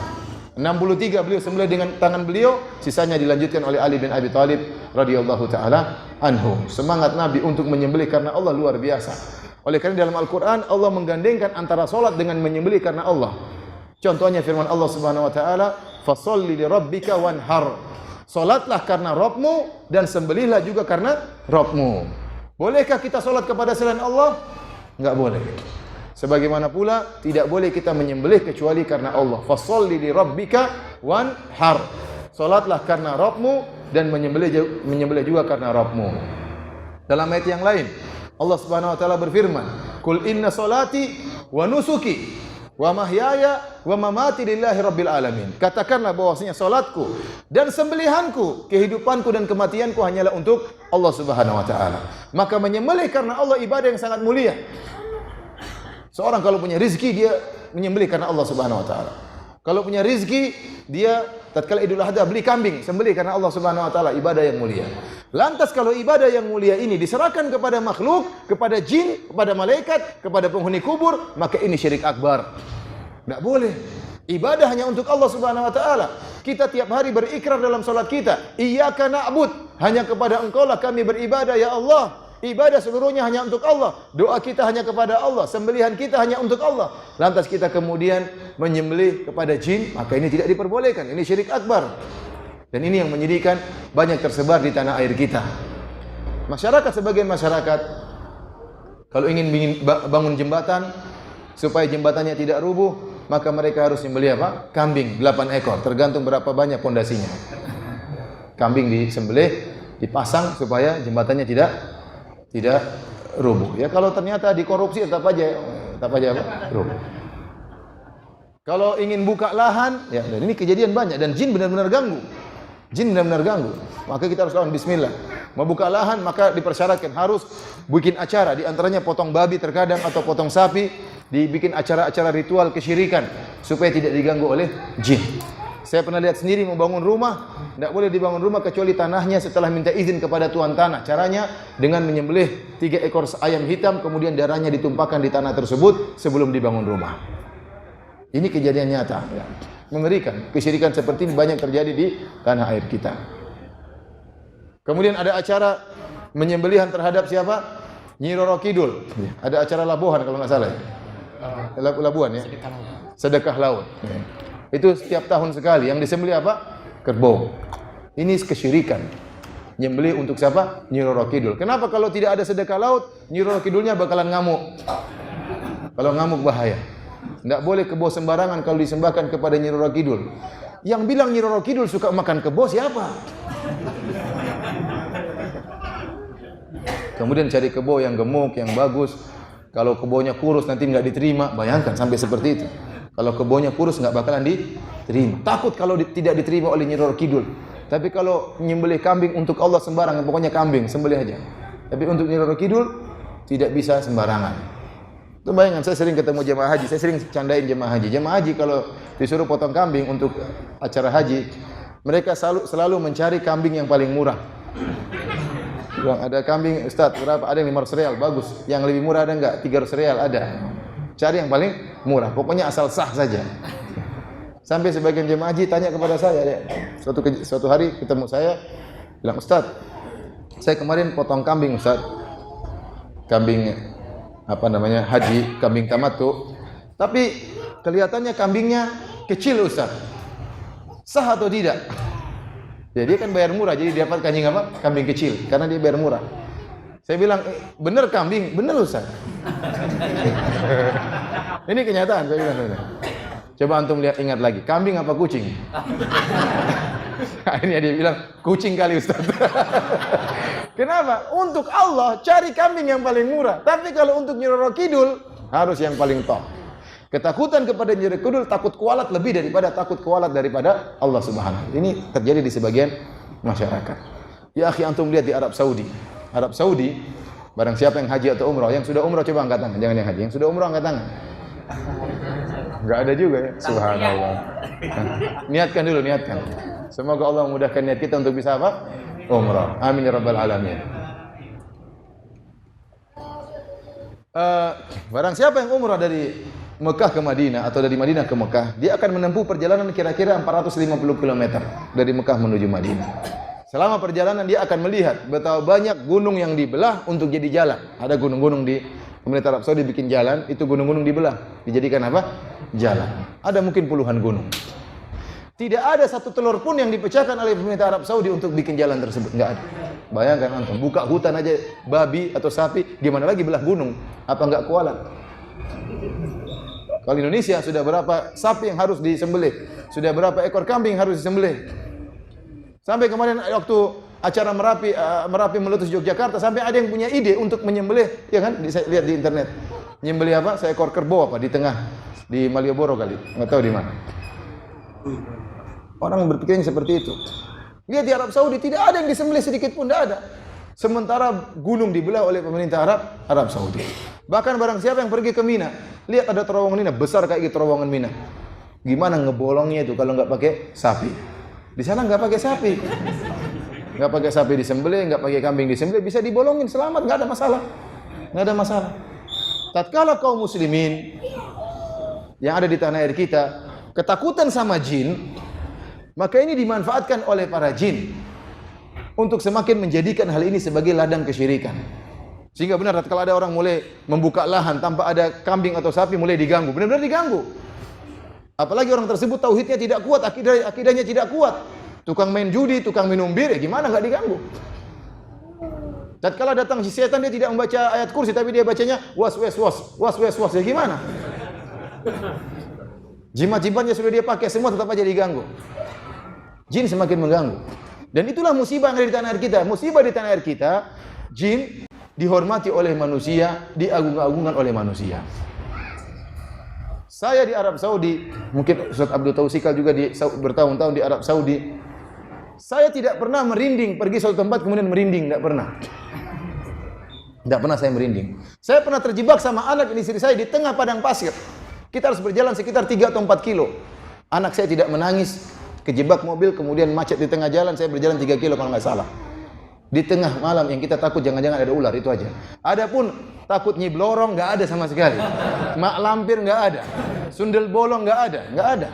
63 beliau sembelih dengan tangan beliau, sisanya dilanjutkan oleh Ali bin Abi Thalib radhiyallahu taala anhu. Semangat Nabi untuk menyembelih karena Allah luar biasa. Oleh karena dalam Al-Qur'an Allah menggandengkan antara salat dengan menyembelih karena Allah. Contohnya firman Allah Subhanahu wa taala, "Fasholli li rabbika wanhar." Salatlah karena Rabbmu dan sembelihlah juga karena Rabbmu. Bolehkah kita salat kepada selain Allah? Enggak boleh. Sebagaimana pula tidak boleh kita menyembelih kecuali karena Allah. Fasholli li rabbika wanhar. Salatlah karena Rabbmu dan menyembelih juga karena Rabbmu. Dalam ayat yang lain Allah Subhanahu wa taala berfirman, "Qul inna salati wa nusuki wa mahyaya wa mamati lillahi rabbil alamin." Katakanlah bahwasanya salatku dan sembelihanku, kehidupanku dan kematianku hanyalah untuk Allah Subhanahu wa taala. Maka menyembelih karena Allah ibadah yang sangat mulia. Seorang kalau punya rezeki dia menyembelih karena Allah Subhanahu wa taala. Kalau punya rezeki dia tatkala Idul Adha beli kambing, sembelih karena Allah Subhanahu wa taala, ibadah yang mulia. Lantas kalau ibadah yang mulia ini diserahkan kepada makhluk, kepada jin, kepada malaikat, kepada penghuni kubur, maka ini syirik akbar. Tidak boleh. Ibadah hanya untuk Allah Subhanahu wa taala. Kita tiap hari berikrar dalam salat kita, iyyaka na'bud, hanya kepada Engkau lah kami beribadah ya Allah. Ibadah seluruhnya hanya untuk Allah. Doa kita hanya kepada Allah, sembelihan kita hanya untuk Allah. Lantas kita kemudian menyembelih kepada jin, maka ini tidak diperbolehkan. Ini syirik akbar. Dan ini yang menyedihkan, banyak tersebar di tanah air kita. Masyarakat, sebagian masyarakat kalau ingin bangun jembatan supaya jembatannya tidak rubuh, maka mereka harus menyembelih apa? Kambing 8 ekor, tergantung berapa banyak pondasinya. Kambing disembelih, dipasang supaya jembatannya tidak rubuh. Ya kalau ternyata dikorupsi tetap aja apa? Rubuh. Kalau ingin buka lahan, ya dan ini kejadian banyak dan jin benar-benar ganggu. Jin benar-benar ganggu. Maka kita harus lawan bismillah. Mau buka lahan maka dipersyaratkan harus bikin acara, di antaranya potong babi terkadang atau potong sapi, dibikin acara-acara ritual kesyirikan supaya tidak diganggu oleh jin. Saya pernah lihat sendiri mau bangun rumah, tidak boleh dibangun rumah kecuali tanahnya setelah minta izin kepada tuan tanah. Caranya dengan menyembelih 3 ekor ayam hitam, kemudian darahnya ditumpahkan di tanah tersebut sebelum dibangun rumah. Ini kejadian nyata. Ya. Mengerikan. Kesyirikan seperti ini banyak terjadi di tanah air kita. Kemudian ada acara menyembelihan terhadap siapa? Nyi Roro Kidul. Ada acara labuhan kalau nggak salah. Labuhan ya. Sedekah laut. Ya. Itu setiap tahun sekali. Yang disembelih apa? Kerbau. Ini kesyirikan. Nyembelih untuk siapa? Nyi Roro Kidul. Kenapa kalau tidak ada sedekah laut, Nyi Roro Kidulnya bakalan ngamuk? Kalau ngamuk bahaya. Tidak boleh kebo sembarangan kalau disembahkan kepada Nyi Roro Kidul. Yang bilang Nyi Roro Kidul suka makan kebo siapa? Kemudian cari kebo yang gemuk, yang bagus. Kalau kebonya kurus nanti nggak diterima. Bayangkan sampai seperti itu. Kalau kebonya kurus nggak bakalan diterima. Takut kalau tidak diterima oleh Nyi Roro Kidul. Tapi kalau nyembelih kambing untuk Allah sembarangan, pokoknya kambing sembelih aja. Tapi untuk Nyi Roro Kidul tidak bisa sembarangan. Itu bayangkan, saya sering ketemu jemaah haji, saya sering candain jemaah haji. Jemaah haji kalau disuruh potong kambing untuk acara haji, mereka selalu mencari kambing yang paling murah. Bilang, ada kambing, Ustaz, berapa? Ada yang 500 rial, bagus. Yang lebih murah ada enggak? 300 rial ada. Cari yang paling murah, pokoknya asal sah saja. Sampai sebagian jemaah haji tanya kepada saya, ya. Suatu hari ketemu saya, bilang, Ustaz, saya kemarin potong kambing, Ustaz. Kambing haji, kambing tamattu. Tapi kelihatannya kambingnya kecil, Ustaz. Sah atau tidak? Ya, dia kan bayar murah, jadi dapat kambing kecil, karena dia bayar murah. Saya bilang, benar kambing? Benar, Ustaz. Ini kenyataan, saya bilang. Coba antum ingat lagi, kambing apa kucing? Akhirnya dia bilang, kucing kali, Ustaz. Kenapa? Untuk Allah, cari kambing yang paling murah. Tapi kalau untuk Nyi Roro Kidul, harus yang paling top. Ketakutan kepada Nyi Roro Kidul, takut kualat lebih daripada takut kualat daripada Allah Subhanahu. Ini terjadi di sebagian masyarakat. Ya akhi, antum lihat di Arab Saudi. Arab Saudi, barang siapa yang haji atau umrah, yang sudah umrah coba angkat tangan, jangan yang haji, yang sudah umrah angkat tangan. Enggak ada juga ya, subhanallah. Niatkan dulu, niatkan. Semoga Allah memudahkan niat kita untuk bisa apa? Umrah. Amin ya rabbal alamin. Barang siapa yang umrah dari Mekah ke Madinah atau dari Madinah ke Mekah, dia akan menempuh perjalanan kira-kira 450 km dari Mekah menuju Madinah. Selama perjalanan dia akan melihat betapa banyak gunung yang dibelah untuk jadi jalan. Ada gunung-gunung di pemerintah Arab Saudi bikin jalan, itu gunung-gunung dibelah, dijadikan apa? Jalan. Ada mungkin puluhan gunung. Tidak ada satu telur pun yang dipecahkan oleh pemerintah Arab Saudi untuk bikin jalan tersebut. Enggak ada. Bayangkan antum, buka hutan aja babi atau sapi, gimana lagi belah gunung? Apa enggak kualat? Kalau Indonesia sudah berapa sapi yang harus disembelih? Sudah berapa ekor kambing harus disembelih? Sampai kemarin waktu acara Merapi meletus Yogyakarta, sampai ada yang punya ide untuk menyembelih, ya kan? Saya lihat di internet. Menyembelih apa? Seekor kerbau apa di tengah di Malioboro kali, enggak tahu di mana. Orang berpikirnya seperti itu. Lihat di Arab Saudi tidak ada yang disembelih sedikit pun, tidak ada. Sementara gunung dibelah oleh pemerintah Arab Saudi. Bahkan barang siapa yang pergi ke Mina, lihat ada terowongan Mina besar kayak gitu terowongan Mina. Gimana ngebolongnya itu kalau nggak pakai sapi? Di sana nggak pakai sapi, nggak pakai sapi disembelih, nggak pakai kambing disembelih, bisa dibolongin selamat, nggak ada masalah, nggak ada masalah. Tatkala kaum muslimin yang ada di tanah air kita ketakutan sama jin, maka ini dimanfaatkan oleh para jin untuk semakin menjadikan hal ini sebagai ladang kesyirikan. Sehingga benar kalau ada orang mulai membuka lahan tanpa ada kambing atau sapi mulai diganggu, benar-benar diganggu. Apalagi orang tersebut tauhidnya tidak kuat, akidahnya tidak kuat. Tukang main judi, tukang minum bir, ya gimana nggak diganggu? Tatkala datang si setan dia tidak membaca ayat kursi tapi dia bacanya was, ya gimana? Jimat-jimatnya sudah dia pakai semua tetap aja diganggu. Jin semakin mengganggu. Dan itulah musibah yang ada di tanah air kita. Musibah di tanah air kita, jin dihormati oleh manusia, diagung-agungkan oleh manusia. Saya di Arab Saudi, mungkin Ustaz Abdul Tausikal juga bertahun-tahun di Arab Saudi. Saya tidak pernah merinding pergi suatu tempat kemudian merinding, tidak pernah. Tidak pernah saya merinding. Saya pernah terjebak sama anak istri saya di tengah padang pasir. Kita harus berjalan sekitar 3 atau 4 kilo. Anak saya tidak menangis, kejebak mobil, kemudian macet di tengah jalan, saya berjalan 3 kilo kalau nggak salah. Di tengah malam yang kita takut jangan-jangan ada ular, itu aja. Adapun takut Nyi Blorong nggak ada sama sekali. Mak lampir nggak ada. Sundel bolong nggak ada.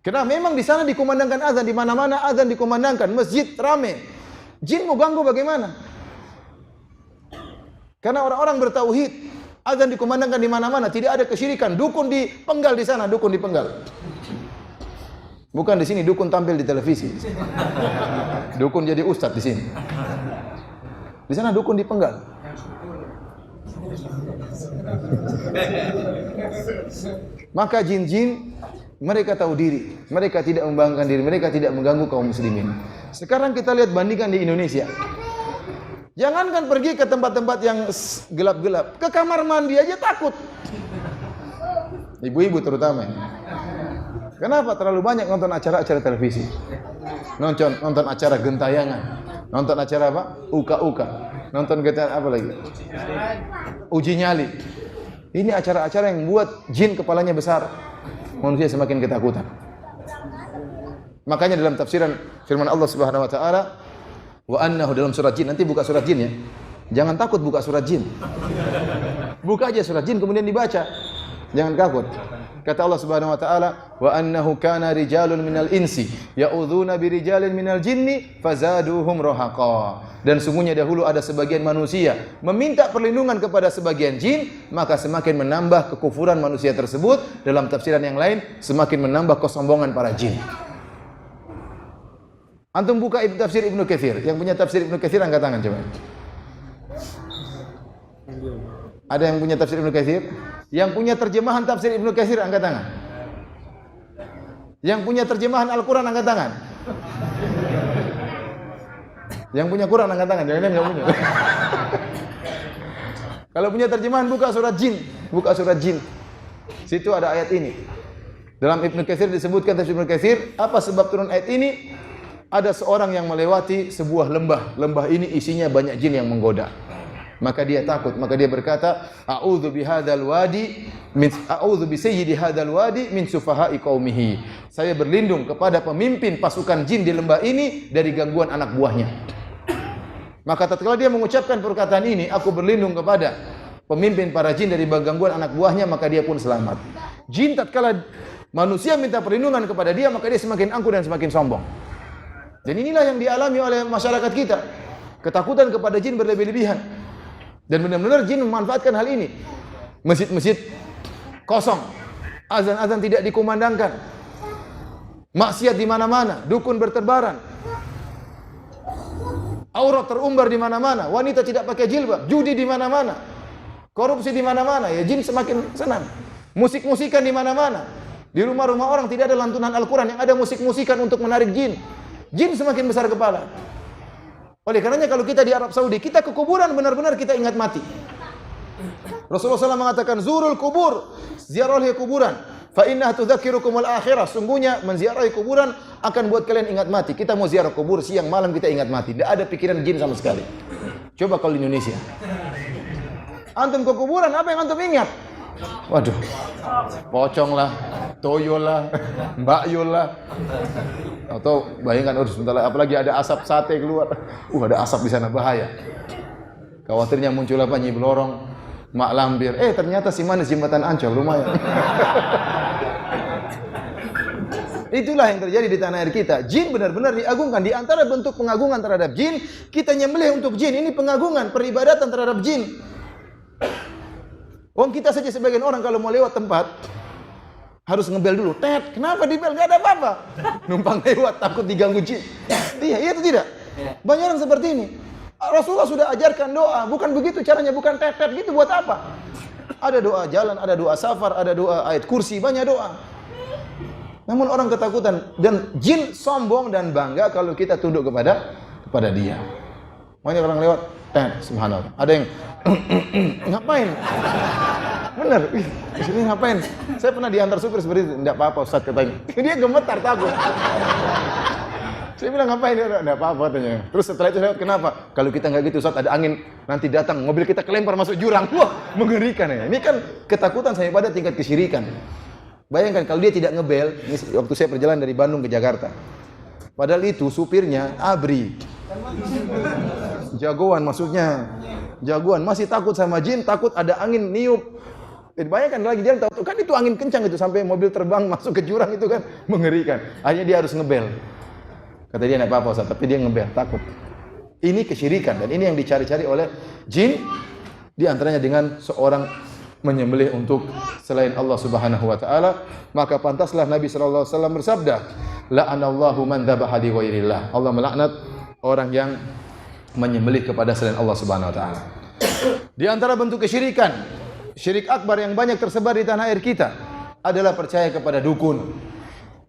Karena memang di sana dikumandangkan azan, di mana-mana azan dikumandangkan, masjid rame. Jin mau ganggu bagaimana? Karena orang-orang bertauhid, azan dikumandangkan di mana-mana, tidak ada kesyirikan. Dukun dipenggal di sana, dukun dipenggal. Bukan di sini dukun tampil di televisi. Dukun jadi ustadz di sini. Di sana dukun dipenggal. Maka jin-jin mereka tahu diri, mereka tidak membanggakan diri, mereka tidak mengganggu kaum muslimin. Sekarang kita lihat bandingkan di Indonesia. Jangankan pergi ke tempat-tempat yang gelap-gelap, ke kamar mandi aja takut. Ibu-ibu terutama. Kenapa? Terlalu banyak nonton acara-acara televisi. Nonton acara gentayangan. Nonton acara apa? Uka-uka. Nonton apa lagi? Uji nyali. Ini acara-acara yang buat jin kepalanya besar. Manusia semakin ketakutan. Makanya dalam tafsiran firman Allah Subhanahu wa taala, wa annahu, dalam surat jin, nanti buka surat jin ya. Jangan takut buka surat jin. Buka aja surat jin kemudian dibaca. Jangan takut. Kata Allah Subhanahu wa taala, wa annahu kana rijalun minal insi ya'udzuna birijalin minal jinni fazaduhum rahaqa. Dan sungguhnya dahulu ada sebagian manusia meminta perlindungan kepada sebagian jin, maka semakin menambah kekufuran manusia tersebut. Dalam tafsiran yang lain, semakin menambah kesombongan para jin. Antum buka tafsir Ibnu Katsir. Yang punya tafsir Ibnu Katsir angkat tangan coba. Ada yang punya tafsir Ibnu Katsir? Yang punya terjemahan tafsir Ibnu Katsir angkat tangan. Yang punya terjemahan Al-Qur'an angkat tangan. Yang punya Quran angkat tangan, jangan enggak punya. Kalau punya terjemahan buka surat jin, buka surat jin. Situ ada ayat ini. Dalam Ibnu Katsir disebutkan tafsir Ibnu Katsir, apa sebab turun ayat ini? Ada seorang yang melewati sebuah lembah. Lembah ini isinya banyak jin yang menggoda. Maka dia takut, maka dia berkata, a'udzu bihadzal wadi min a'udzu bi sayyidi hadzal wadi min sufaha'i qaumihi. Saya berlindung kepada pemimpin pasukan jin di lembah ini dari gangguan anak buahnya. Maka tatkala dia mengucapkan perkataan ini, aku berlindung kepada pemimpin para jin dari gangguan anak buahnya, maka dia pun selamat. Jin tatkala manusia minta perlindungan kepada dia, maka dia semakin angkuh dan semakin sombong. Dan inilah yang dialami oleh masyarakat kita. Ketakutan kepada jin berlebih-lebihan. Dan benar-benar jin memanfaatkan hal ini. Masjid-masjid kosong, azan-azan tidak dikumandangkan, maksiat di mana-mana, dukun berterbaran, aurat terumbar di mana-mana, wanita tidak pakai jilbab, judi di mana-mana, korupsi di mana-mana. Ya jin semakin senang. Musik-musikan di mana-mana. Di rumah-rumah orang tidak ada lantunan Al-Quran, yang ada musik-musikan untuk menarik jin. Jin semakin besar kepala. Oleh karenanya kalau kita di Arab Saudi, kita ke kuburan benar-benar kita ingat mati. Rasulullah SAW mengatakan, zurul kubur, ziarahi kuburan, fa innaha tudzakirukumul akhirah. Sungguhnya menziarahi kuburan akan buat kalian ingat mati. Kita mau ziarah kubur siang malam kita ingat mati. Tidak ada pikiran jin sama sekali. Coba kalau di Indonesia. Antum ke kuburan, apa yang antum ingat? Waduh, pocong lah, toyo lah, mbakyo lah. Atau bayangkan, sebentar lagi, apalagi ada asap sate keluar. Ada asap di sana, bahaya. Khawatirnya muncul apa? Nyi Blorong, mak lampir. Ternyata si manis jembatan Ancol, lumayan. Itulah yang terjadi di tanah air kita. Jin benar-benar diagungkan. Di antara bentuk pengagungan terhadap jin, kita nyembelih untuk jin. Ini pengagungan, peribadatan terhadap jin. Kita saja sebagian orang kalau mau lewat tempat harus ngebel dulu. Tet, kenapa dibel? Gak ada apa-apa. Numpang lewat takut diganggu jin. Iya itu tidak. Banyak orang seperti ini. Rasulullah sudah ajarkan doa, bukan begitu caranya, bukan tet-tet gitu buat apa? Ada doa jalan, ada doa safar, ada doa ayat kursi, banyak doa. Namun orang ketakutan dan jin sombong dan bangga kalau kita tunduk kepada dia. Banyak orang lewat, subhanallah. Ada yang ngapain? Bener, ini ngapain? Saya pernah diantar supir seperti itu. Enggak apa-apa Ustaz katanya. Dia gemetar takut. Saya bilang ngapain? Enggak apa-apa katanya. Terus setelah itu lewat, kenapa? Kalau kita enggak gitu Ustaz, ada angin nanti datang, mobil kita kelempar masuk jurang. Wah, mengerikan ya. Ini kan ketakutan sampai pada tingkat kesyirikan. Bayangkan kalau dia tidak ngebel, ini waktu saya perjalanan dari Bandung ke Jakarta. Padahal itu supirnya ABRI. Jagoan maksudnya. Jagoan, masih takut sama jin, takut ada angin niup. Bayangkan lagi jalan, tahu kan itu angin kencang itu sampai mobil terbang masuk ke jurang itu kan mengerikan. Akhirnya dia harus ngebel. Kata dia enggak apa-apa Ustaz, tapi dia ngebel, takut. Ini kesyirikan dan ini yang dicari-cari oleh jin, di antaranya dengan seorang menyembelih untuk selain Allah Subhanahu wa taala. Maka pantaslah Nabi sallallahu alaihi wasallam bersabda, la'anallahu man dzabaha li ghairillah. Allah melaknat orang yang menyembelih kepada selain Allah Subhanahu wa taala. Di antara bentuk kesyirikan, syirik akbar yang banyak tersebar di tanah air kita adalah percaya kepada dukun.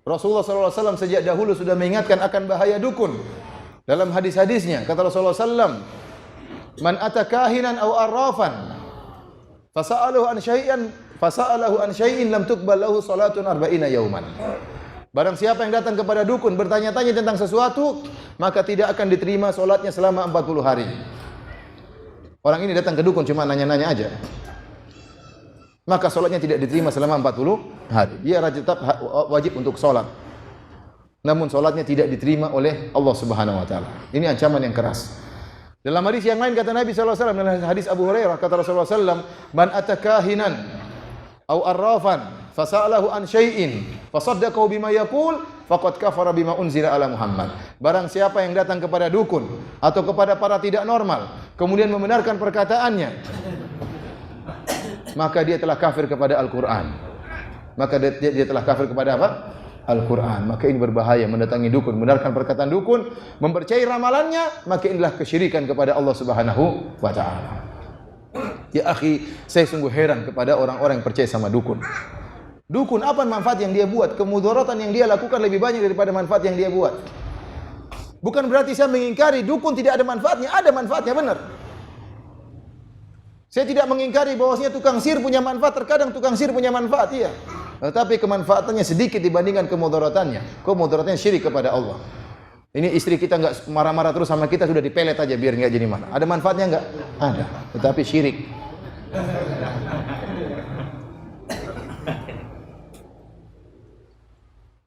Rasulullah sallallahu alaihi wasallam sejak dahulu sudah mengingatkan akan bahaya dukun. Dalam hadis-hadisnya kata Rasulullah sallallahu man ata kahinan aw arrafan fasa'alahu an syai'in lam tuqbal lahu salatun 40 yauman. Barang siapa yang datang kepada dukun bertanya-tanya tentang sesuatu, maka tidak akan diterima salatnya selama 40 hari. Orang ini datang ke dukun cuma nanya-nanya aja, maka salatnya tidak diterima selama 40 hari. Dia tetap wajib untuk salat, namun salatnya tidak diterima oleh Allah Subhanahu wa taala. Ini ancaman yang keras. Dalam hadis yang lain kata Nabi sallallahu alaihi wasallam, dalam hadis Abu Hurairah kata Rasulullah sallallahu alaihi wasallam, man atakahinan aw arrafan fasa'alahu an syai'in fasaddaqahu bima yaqul faqad kafara bima unzila ala Muhammad. Barang siapa yang datang kepada dukun atau kepada para tidak normal kemudian membenarkan perkataannya, maka dia telah kafir kepada Al-Qur'an. Maka dia telah kafir kepada apa? Al-Qur'an. Maka ini berbahaya mendatangi dukun, membenarkan perkataan dukun, mempercayai ramalannya, maka inilah kesyirikan kepada Allah Subhanahu wa taala. Ya akhi, saya sungguh heran kepada orang-orang yang percaya sama dukun. Dukun apa manfaat yang dia buat? Kemudaratan yang dia lakukan lebih banyak daripada manfaat yang dia buat. Bukan berarti saya mengingkari dukun tidak ada manfaatnya, ada manfaatnya benar. Saya tidak mengingkari bahwasanya tukang sihir punya manfaat, terkadang tukang sihir punya manfaat, iya. Tetapi kemanfaatannya sedikit dibandingkan kemudaratannya. Kemudaratannya syirik kepada Allah. Ini istri kita enggak marah-marah terus sama kita, sudah dipelet aja biar enggak jadi marah. Ada manfaatnya enggak? Ada, tetapi syirik.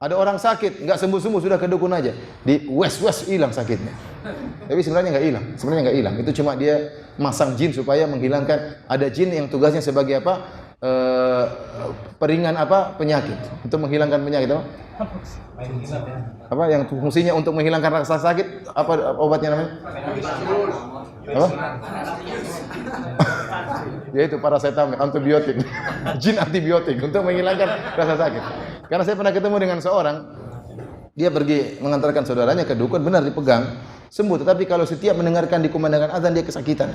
Ada orang sakit, enggak sembuh-sembuh sudah ke dukun aja. Di wes-wes hilang sakitnya. Tapi sebenarnya enggak hilang. Itu cuma dia masang jin supaya menghilangkan. Ada jin yang tugasnya sebagai apa? Peringan apa? Penyakit. Untuk menghilangkan penyakit apa? Apa yang fungsinya untuk menghilangkan rasa sakit? Apa obatnya namanya? Apa? Yaitu paracetamol, antibiotik. Jin antibiotik untuk menghilangkan rasa sakit. Karena saya pernah ketemu dengan seorang, dia pergi mengantarkan saudaranya ke dukun, benar dipegang, sembuh. Tetapi kalau setiap mendengarkan dikumandangkan azan dia kesakitan.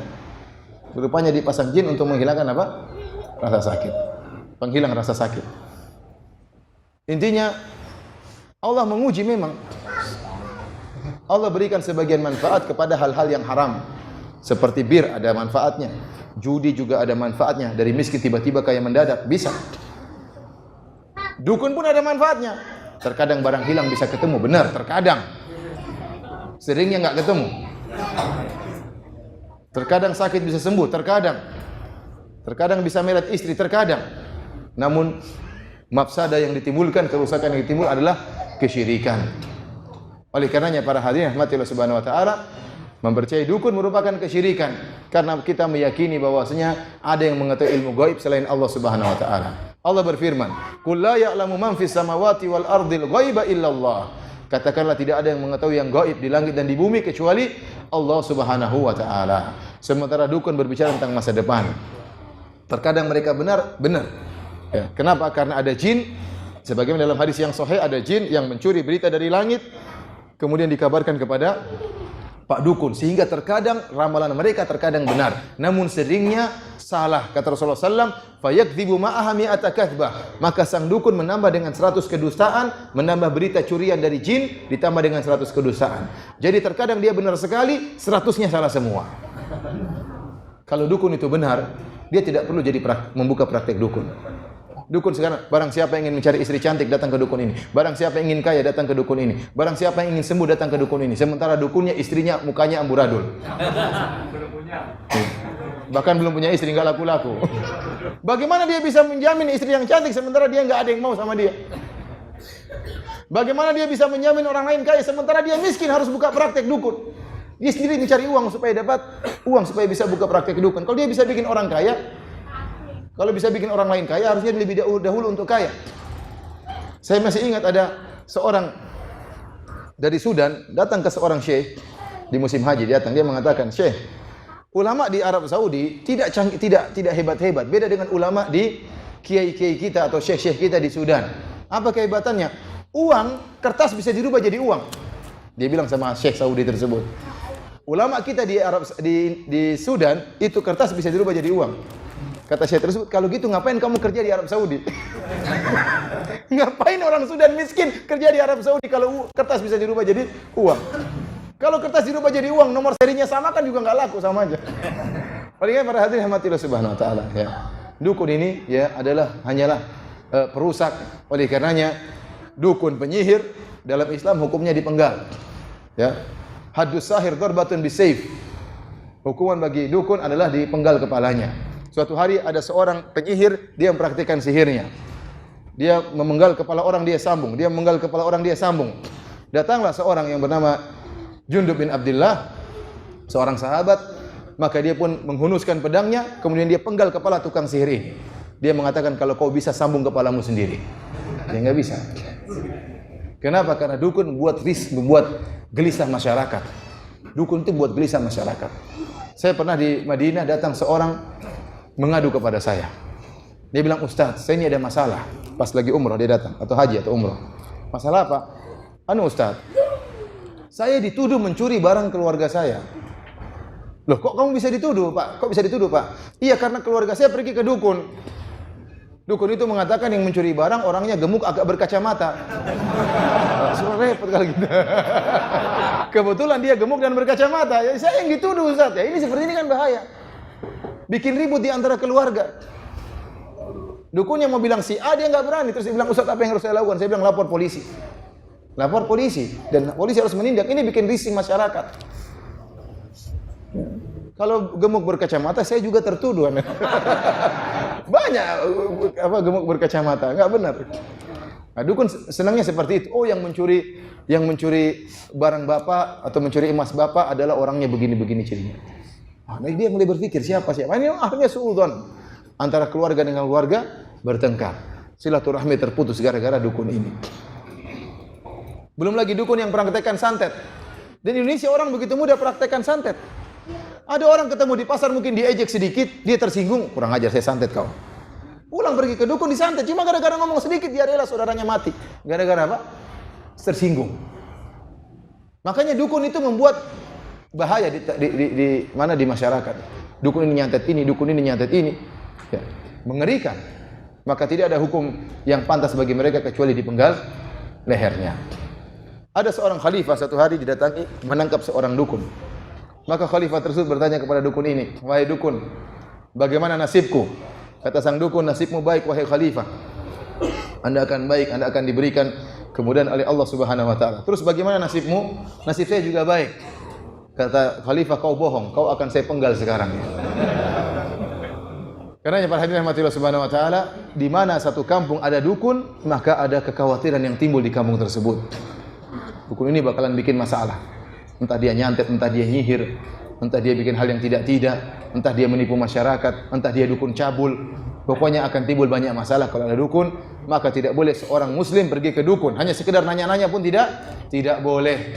Rupanya dipasang jin untuk menghilangkan apa? Rasa sakit. Penghilang rasa sakit. Intinya Allah menguji memang. Allah berikan sebagian manfaat kepada hal-hal yang haram. Seperti bir ada manfaatnya. Judi juga ada manfaatnya. Dari miskin tiba-tiba kaya mendadak, bisa. Dukun pun ada manfaatnya. Terkadang barang hilang bisa ketemu, benar, terkadang. Seringnya enggak ketemu. Terkadang sakit bisa sembuh, terkadang. Terkadang bisa melet istri, terkadang. Namun mafsadah yang ditimbulkan, kerusakan yang ditimbul adalah kesyirikan. Oleh karenanya para hadirin rahmatillah subhanahu wa ta'ala, mempercayai dukun merupakan kesyirikan karena kita meyakini bahwasanya ada yang mengetahui ilmu gaib selain Allah Subhanahu wa taala. Allah berfirman, "Qul la ya'lamu man fis samawati wal ardil ghaiba illallah." Katakanlah tidak ada yang mengetahui yang gaib di langit dan di bumi kecuali Allah Subhanahu wa taala. Sementara dukun berbicara tentang masa depan. Terkadang mereka benar. Ya, kenapa? Karena ada jin. Sebagaimana dalam hadis yang sahih ada jin yang mencuri berita dari langit kemudian dikabarkan kepada Pak Dukun, sehingga terkadang ramalan mereka terkadang benar, namun seringnya salah. Kata Rasulullah SAW, fayakdzibu ma'aha mi'ata katsbah. Maka sang dukun menambah dengan 100 kedustaan, menambah berita curian dari jin ditambah dengan 100 kedustaan. Jadi terkadang dia benar sekali, 100-nya salah semua. Kalau dukun itu benar, dia tidak perlu jadi membuka praktek dukun. Dukun sekarang, barang siapa yang ingin mencari istri cantik datang ke dukun ini. Barang siapa yang ingin kaya datang ke dukun ini. Barang siapa yang ingin sembuh datang ke dukun ini. Sementara dukunnya istrinya mukanya amburadul. Bahkan belum punya istri, nggak laku-laku. Bagaimana dia bisa menjamin istri yang cantik sementara dia nggak ada yang mau sama dia? Bagaimana dia bisa menjamin orang lain kaya sementara dia miskin harus buka praktek dukun? Dia sendiri mencari uang supaya dapat uang supaya bisa buka praktek dukun. Kalau dia bisa bikin orang kaya, kalau bisa bikin orang lain kaya, harusnya dia lebih dahulu untuk kaya. Saya masih ingat ada seorang dari Sudan datang ke seorang syekh di musim haji, dia mengatakan, "Syekh, ulama di Arab Saudi tidak hebat-hebat, beda dengan ulama di kiai-kiai kita atau syekh-syekh kita di Sudan. Apa kehebatannya? Uang kertas bisa dirubah jadi uang." Dia bilang sama syekh Saudi tersebut. Ulama kita di Sudan itu kertas bisa dirubah jadi uang. Kata syekh tersebut, "Kalau gitu ngapain kamu kerja di Arab Saudi?" Ngapain orang Sudan miskin kerja di Arab Saudi kalau kertas bisa dirubah jadi uang? Kalau kertas dirubah jadi uang, nomor serinya sama kan juga nggak laku, sama aja. Paling para hadirin rahmatillah subhanahu wa ta'ala, ya. Dukun ini ya hanyalah perusak. Oleh karenanya dukun penyihir dalam Islam hukumnya dipenggal. Ya. Haddus sahir darbatun bisayf. Hukuman bagi dukun adalah dipenggal kepalanya. Suatu hari ada seorang penyihir, dia mempraktikkan sihirnya. Dia memenggal kepala orang, dia sambung. Dia memenggal kepala orang, dia sambung. Datanglah seorang yang bernama Jundub bin Abdullah, seorang sahabat, maka dia pun menghunuskan pedangnya, kemudian dia penggal kepala tukang sihir ini. Dia mengatakan, "Kalau kau bisa sambung kepalamu sendiri." Dia nggak bisa. Kenapa? Karena dukun membuat gelisah masyarakat. Dukun itu buat gelisah masyarakat. Saya pernah di Madinah, datang seorang mengadu kepada saya. Dia bilang, "Ustaz, saya ini ada masalah." Pas lagi umrah dia datang, atau haji atau umrah. "Masalah apa?" "Ustaz, saya dituduh mencuri barang keluarga saya." "Loh, kok kamu bisa dituduh, Pak? Kok bisa dituduh, Pak?" "Iya, karena keluarga saya pergi ke dukun. Dukun itu mengatakan yang mencuri barang orangnya gemuk, agak berkacamata." Sudah repot kalau gitu. Kebetulan dia gemuk dan berkacamata. Ya, saya yang dituduh, Ustaz. Ya, ini seperti ini kan bahaya. Bikin ribut di antara keluarga. Dukunnya mau bilang si A, dia nggak berani. Terus dia bilang, "Ustaz, apa yang harus saya lakukan?" Saya bilang, "Lapor polisi." Lapor polisi. Dan polisi harus menindak. Ini bikin risih masyarakat. Kalau gemuk berkacamata, saya juga tertuduh. Banyak gemuk berkacamata. Nggak benar. Nah, dukun senangnya seperti itu. Oh, yang mencuri barang bapak atau mencuri emas bapak adalah orangnya begini-begini cirinya. Nah, dia mulai berpikir siapa. Ini akhirnya suudzon. Antara keluarga dengan keluarga bertengkar. Silaturahmi terputus gara-gara dukun ini. Belum lagi dukun yang praktekkan santet. Di Indonesia orang begitu mudah praktekkan santet. Ada orang ketemu di pasar mungkin diejek sedikit, dia tersinggung, "Kurang ajar, saya santet kau." Pulang pergi ke dukun disantet, cuma gara-gara ngomong sedikit dia rela saudaranya mati. Gara-gara apa? Tersinggung. Makanya dukun itu membuat bahaya di masyarakat. Dukun ini nyantet ini, dukun ini nyantet ini. Ya, mengerikan. Maka tidak ada hukum yang pantas bagi mereka kecuali dipenggal lehernya. Ada seorang khalifah satu hari didatangi menangkap seorang dukun. Maka khalifah tersebut bertanya kepada dukun ini, "Wahai dukun, bagaimana nasibku?" Kata sang dukun, "Nasibmu baik wahai khalifah. Anda akan baik, Anda akan diberikan kemudahan oleh Allah Subhanahu wa taala." "Terus bagaimana nasibmu?" "Nasib saya juga baik." Kata khalifah, "Kau bohong, kau akan saya penggal sekarang." Karena para hadirin rahmatillah subhanahu wa taala, di mana satu kampung ada dukun, maka ada kekhawatiran yang timbul di kampung tersebut. Dukun ini bakalan bikin masalah. Entah dia nyantet, entah dia nyihir, entah dia bikin hal yang tidak-tidak, entah dia menipu masyarakat, entah dia dukun cabul. Pokoknya akan timbul banyak masalah kalau ada dukun, maka tidak boleh seorang muslim pergi ke dukun. Hanya sekedar nanya-nanya pun tidak boleh.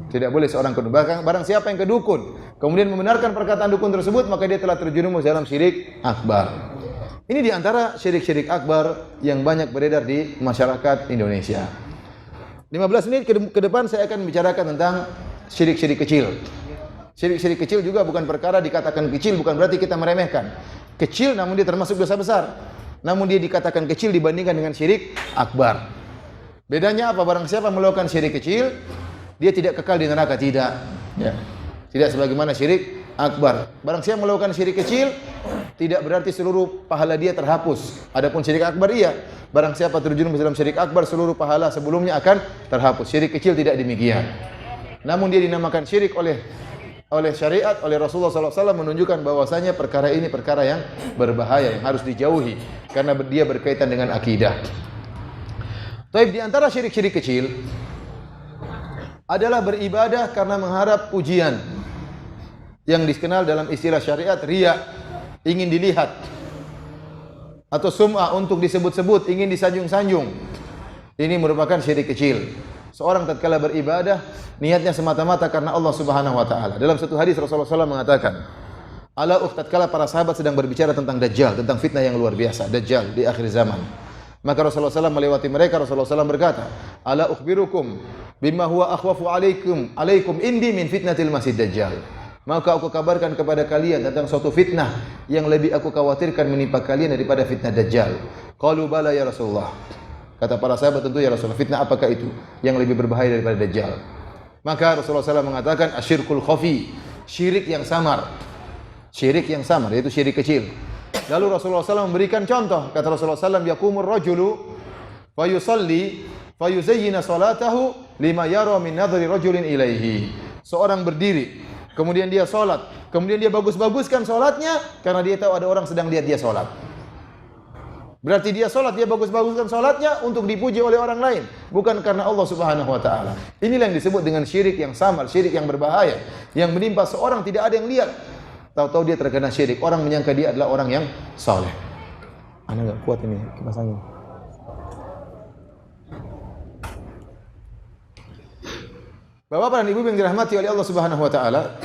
Tidak boleh seorang ke dukun. Barang siapa yang ke dukun, kemudian membenarkan perkataan dukun tersebut, maka dia telah terjerumus dalam syirik akbar. Ini di antara syirik-syirik akbar yang banyak beredar di masyarakat Indonesia. 15 menit ke depan saya akan membicarakan tentang syirik-syirik kecil. Syirik-syirik kecil juga bukan perkara dikatakan kecil bukan berarti kita meremehkan. Kecil namun dia termasuk dosa besar. Namun dia dikatakan kecil dibandingkan dengan syirik akbar. Bedanya apa? Barang siapa melakukan syirik kecil, dia tidak kekal di neraka, tidak. Ya. Tidak sebagaimana syirik akbar. Barang siapa melakukan syirik kecil, tidak berarti seluruh pahala dia terhapus. Adapun syirik akbar iya. Barang siapa terjerumus dalam syirik akbar, seluruh pahala sebelumnya akan terhapus. Syirik kecil tidak demikian. Namun dia dinamakan syirik oleh oleh syariat, oleh Rasulullah SAW menunjukkan bahwasanya perkara ini perkara yang berbahaya, yang harus dijauhi karena dia berkaitan dengan akidah. Tapi di antara syirik-syirik kecil adalah beribadah karena mengharap pujian, yang dikenal dalam istilah syariat riya, ingin dilihat, atau sum'ah, untuk disebut-sebut, ingin disanjung-sanjung. Ini merupakan syirik kecil. Seorang tatkala beribadah niatnya semata-mata karena Allah Subhanahu wa taala. Dalam satu hadis Rasulullah SAW mengatakan, tatkala para sahabat sedang berbicara tentang Dajjal, tentang fitnah yang luar biasa, Dajjal di akhir zaman. Maka Rasulullah SAW melewati mereka. Rasulullah SAW berkata, ala ukhbirukum bima huwa akhwafu alaikum indi min fitnatil masih Dajjal. Maka aku kabarkan kepada kalian tentang suatu fitnah yang lebih aku khawatirkan menimpa kalian daripada fitnah Dajjal. Qalu bala ya Rasulullah. Kata para sahabat, tentu ya Rasulullah. Fitnah apakah itu yang lebih berbahaya daripada Dajjal? Maka Rasulullah SAW mengatakan asyirkul khafi, syirik yang samar. Syirik yang samar, yaitu syirik kecil. Lalu Rasulullah SAW memberikan contoh. Kata Rasulullah SAW, yakumur rajulu fayusalli fayuzayyina salatahu lima yara min nadhari rajulin ilaihi. Seorang berdiri, kemudian dia salat, kemudian dia bagus-baguskan salatnya karena dia tahu ada orang sedang lihat dia salat. Berarti dia salat, dia bagus-baguskan salatnya untuk dipuji oleh orang lain, bukan karena Allah Subhanahu wa taala. Inilah yang disebut dengan syirik yang samar, syirik yang berbahaya, yang menimpa seorang tidak ada yang lihat. Tahu-tahu dia terkena syirik, orang menyangka dia adalah orang yang saleh. Ana enggak kuat ini kipas angin. Bapak-bapak dan ibu yang dirahmati oleh Allah Subhanahu wa taala,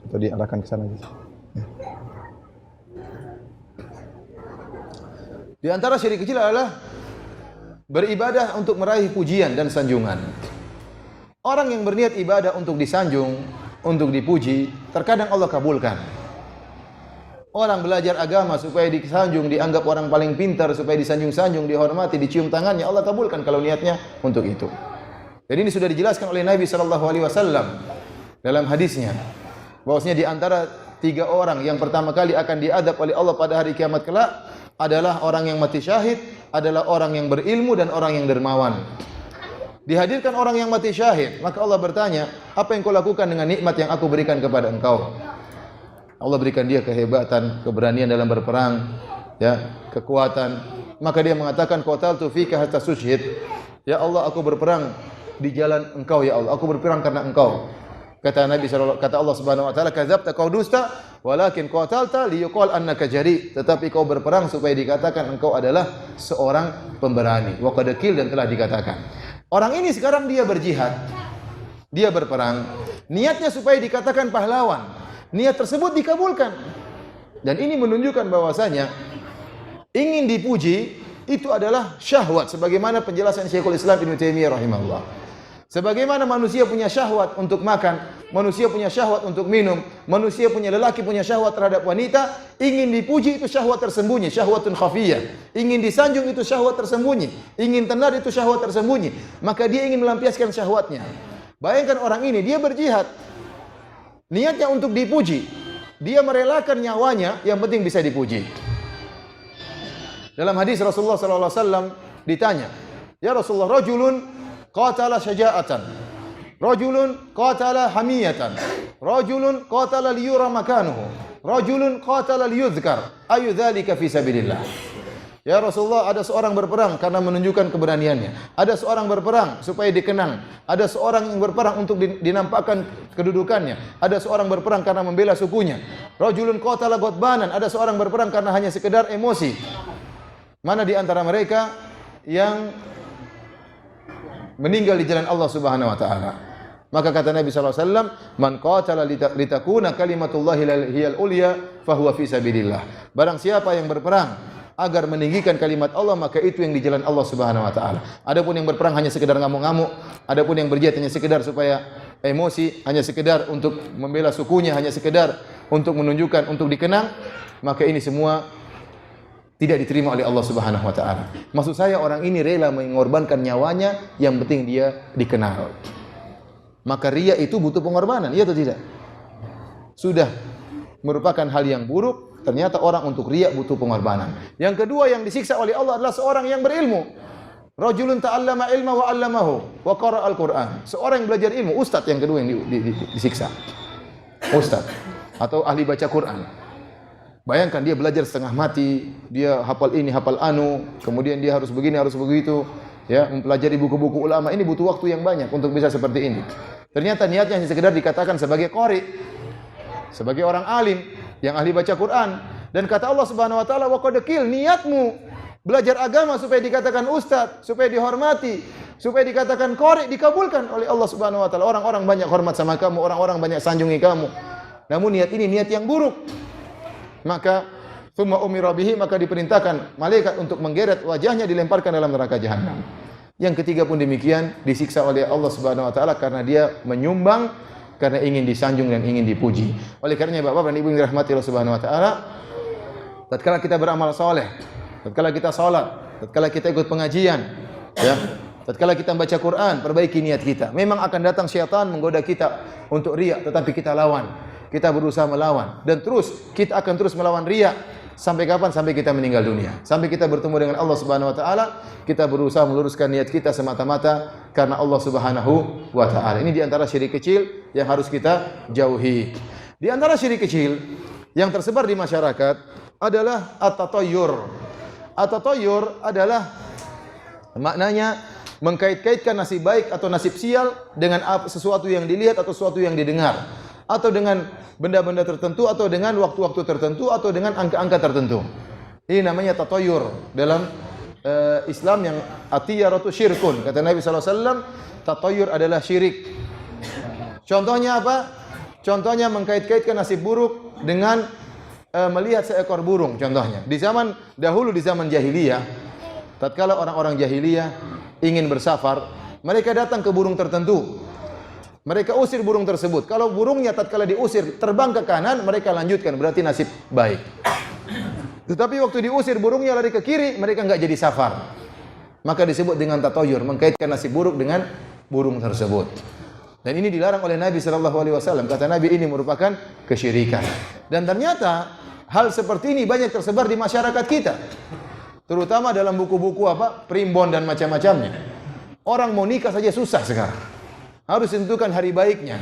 atau diarahkan ke sana aja. Di antara syirik kecil adalah beribadah untuk meraih pujian dan sanjungan. Orang yang berniat ibadah untuk disanjung, untuk dipuji, terkadang Allah kabulkan. Orang belajar agama supaya disanjung, dianggap orang paling pintar, supaya disanjung-sanjung, dihormati, dicium tangannya, Allah kabulkan kalau niatnya untuk itu. Jadi ini sudah dijelaskan oleh Nabi SAW dalam hadisnya, bahwasanya di antara 3 orang yang pertama kali akan diadab oleh Allah pada hari kiamat kelak adalah orang yang mati syahid, adalah orang yang berilmu, dan orang yang dermawan. Dihadirkan orang yang mati syahid, maka Allah bertanya, apa yang kau lakukan dengan nikmat yang aku berikan kepada engkau? Allah berikan dia kehebatan, keberanian dalam berperang, ya, kekuatan. Maka dia mengatakan, qataltu fika hatta tusyhid. Ya Allah, aku berperang di jalan engkau ya Allah. Aku berperang karena engkau. Kata Nabi kata Allah Subhanahu wa taala, kadzabta kau dusta, walakin qatalta liyuqal annaka jari. Tetapi kau berperang supaya dikatakan engkau adalah seorang pemberani. Wa qad qil, dan telah dikatakan. Orang ini sekarang dia berjihad. Dia berperang. Niatnya supaya dikatakan pahlawan. Niat tersebut dikabulkan. Dan ini menunjukkan bahwasanya ingin dipuji itu adalah syahwat, sebagaimana penjelasan Syekhul Islam Ibnu Taimiyah rahimahullah. Sebagaimana manusia punya syahwat untuk makan, manusia punya syahwat untuk minum, manusia punya lelaki punya syahwat terhadap wanita, ingin dipuji itu syahwat tersembunyi, syahwatun khafiyah. Ingin disanjung itu syahwat tersembunyi, ingin tenar itu syahwat tersembunyi. Maka dia ingin melampiaskan syahwatnya. Bayangkan orang ini, dia berjihad. Niatnya untuk dipuji. Dia merelakan nyawanya, yang penting bisa dipuji. Dalam hadis Rasulullah sallallahu alaihi wasallam ditanya, "Ya Rasulullah, rajulun qatala syaja'atan, rajulun qatala hamiyatan, rajulun qatala liyura makanuhu, rajulun qatala liyuzkar, ayu dzalika fi sabilillah?" Ya Rasulullah, ada seorang berperang karena menunjukkan keberaniannya. Ada seorang berperang supaya dikenang. Ada seorang yang berperang untuk dinampakkan kedudukannya. Ada seorang berperang karena membela sukunya. Rajulun qatala ghadbanan, ada seorang berperang karena hanya sekedar emosi. Mana di antara mereka yang meninggal di jalan Allah Subhanahu wa taala? Maka kata Nabi sallallahu alaihi wasallam, "Man qatala litakuna kalimatullahi hiyal ulya fahuwa fi sabilillah." Barang siapa yang berperang agar meninggikan kalimat Allah, maka itu yang di jalan Allah Subhanahu wa taala. Adapun yang berperang hanya sekedar ngamuk-ngamuk, adapun yang berjihad hanya sekedar supaya emosi, hanya sekedar untuk membela sukunya, hanya sekedar untuk menunjukkan, untuk dikenang, maka ini semua tidak diterima oleh Allah Subhanahu wa taala. Maksud saya, orang ini rela mengorbankan nyawanya, yang penting dia dikenal. Maka riya itu butuh pengorbanan, iya atau tidak? Sudah merupakan hal yang buruk. Ternyata orang untuk riya butuh pengorbanan. Yang kedua yang disiksa oleh Allah adalah seorang yang berilmu. Rajulun ta'allama ilma wa 'allamahu wa qara'a al-Qur'an. Seorang yang belajar ilmu, ustaz yang kedua yang disiksa. Ustaz atau ahli baca Quran. Bayangkan dia belajar setengah mati, dia hafal ini, hafal anu, kemudian dia harus begini, harus begitu, ya, mempelajari buku-buku ulama. Ini butuh waktu yang banyak untuk bisa seperti ini. Ternyata niatnya hanya sekedar dikatakan sebagai qari, sebagai orang alim yang ahli baca Quran. Dan kata Allah Subhanahu wa taala, "Wa qad qil", niatmu belajar agama supaya dikatakan ustaz, supaya dihormati, supaya dikatakan qari, dikabulkan oleh Allah Subhanahu wa taala. Orang-orang banyak hormat sama kamu, orang-orang banyak sanjungi kamu. Namun niat ini niat yang buruk. Maka thumma umira bihi, maka diperintahkan malaikat untuk menggeret wajahnya, dilemparkan dalam neraka jahanam. Yang ketiga pun demikian, disiksa oleh Allah Subhanahu wa taala karena dia menyumbang karena ingin disanjung dan ingin dipuji. Oleh karenanya Bapak dan Ibu yang dirahmati Allah Subhanahu wa taala, tatkala kita beramal saleh, tatkala kita salat, tatkala kita ikut pengajian, ya, tatkala kita membaca Quran, perbaiki niat kita. Memang akan datang syaitan menggoda kita untuk riya, tetapi kita lawan. Kita berusaha melawan dan terus kita akan terus melawan riya sampai kapan? Sampai kita meninggal dunia. Sampai kita bertemu dengan Allah Subhanahu wa taala, kita berusaha meluruskan niat kita semata-mata karena Allah Subhanahu wa taala. Ini di antara syirik kecil yang harus kita jauhi. Di antara syirik kecil yang tersebar di masyarakat adalah at-tatayyur. At-tatayyur adalah maknanya mengkait-kaitkan nasib baik atau nasib sial dengan sesuatu yang dilihat atau sesuatu yang didengar, atau dengan benda-benda tertentu, atau dengan waktu-waktu tertentu, atau dengan angka-angka tertentu. Ini namanya tatayyur. Dalam Islam yang at-tiyaratu syirkun. Kata Nabi SAW, tatayyur adalah syirik. Contohnya apa? Contohnya mengkait-kaitkan nasib buruk dengan melihat seekor burung. Contohnya, di zaman dahulu, di zaman jahiliyah, tatkala orang-orang jahiliyah ingin bersafar, mereka datang ke burung tertentu. Mereka usir burung tersebut. Kalau burungnya tatkala diusir terbang ke kanan, mereka lanjutkan, berarti nasib baik. Tetapi waktu diusir burungnya lari ke kiri, mereka enggak jadi safar. Maka disebut dengan tatayyur, mengkaitkan nasib buruk dengan burung tersebut. Dan ini dilarang oleh Nabi sallallahu alaihi wasallam. Kata Nabi, ini merupakan kesyirikan. Dan ternyata hal seperti ini banyak tersebar di masyarakat kita. Terutama dalam buku-buku primbon dan macam-macamnya. Orang mau nikah saja susah sekarang. Harus ditentukan hari baiknya.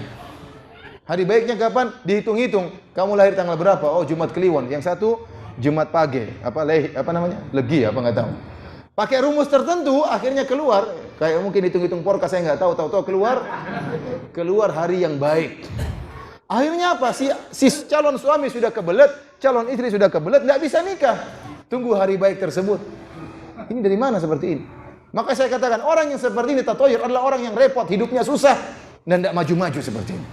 Hari baiknya kapan? Dihitung-hitung. Kamu lahir tanggal berapa? Oh, Jumat Kliwon. Yang satu Jumat Page. Legi enggak tahu. Pakai rumus tertentu akhirnya keluar. Kayak mungkin hitung-hitung porka saya enggak tahu. Tahu-tahu keluar hari yang baik. Akhirnya apa? Si calon suami sudah kebelet, calon istri sudah kebelet, enggak bisa nikah. Tunggu hari baik tersebut. Ini dari mana seperti ini? Maka saya katakan, orang yang seperti ini tatayyur adalah orang yang repot, hidupnya susah dan tidak maju-maju seperti ini.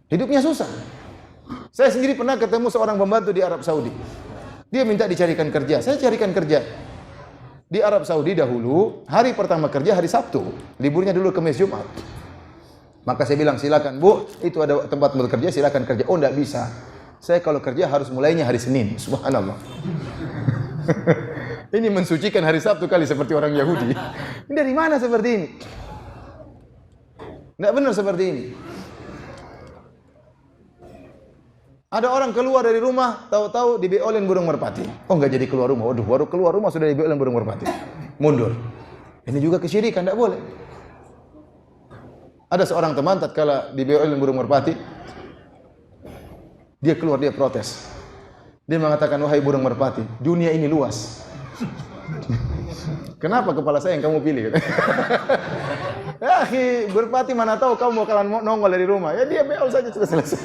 Hidupnya susah. Saya sendiri pernah ketemu seorang pembantu di Arab Saudi. Dia minta dicarikan kerja. Saya carikan kerja. Di Arab Saudi dahulu, hari pertama kerja hari Sabtu. Liburnya dulu Kamis Jumat. Maka saya bilang, silakan Bu, itu ada tempat bekerja, silakan kerja. Oh, tidak bisa. Saya kalau kerja harus mulainya hari Senin. Subhanallah. Ini mensucikan hari Sabtu kali seperti orang Yahudi. Ini dari mana seperti ini? Tidak benar seperti ini. Ada orang keluar dari rumah, tahu-tahu dibeolin burung merpati. Oh, enggak jadi keluar rumah. Waduh, baru keluar rumah sudah dibeolin burung merpati. Mundur. Ini juga kesyirikan, tidak boleh. Ada seorang teman tatkala dibeolin burung merpati, dia keluar, dia protes. Dia mengatakan, wahai burung merpati, dunia ini luas. Kenapa kepala saya yang kamu pilih? Ya, merpati mana tahu kamu bakalan nongol dari rumah. Ya dia beol saja sudah selesai.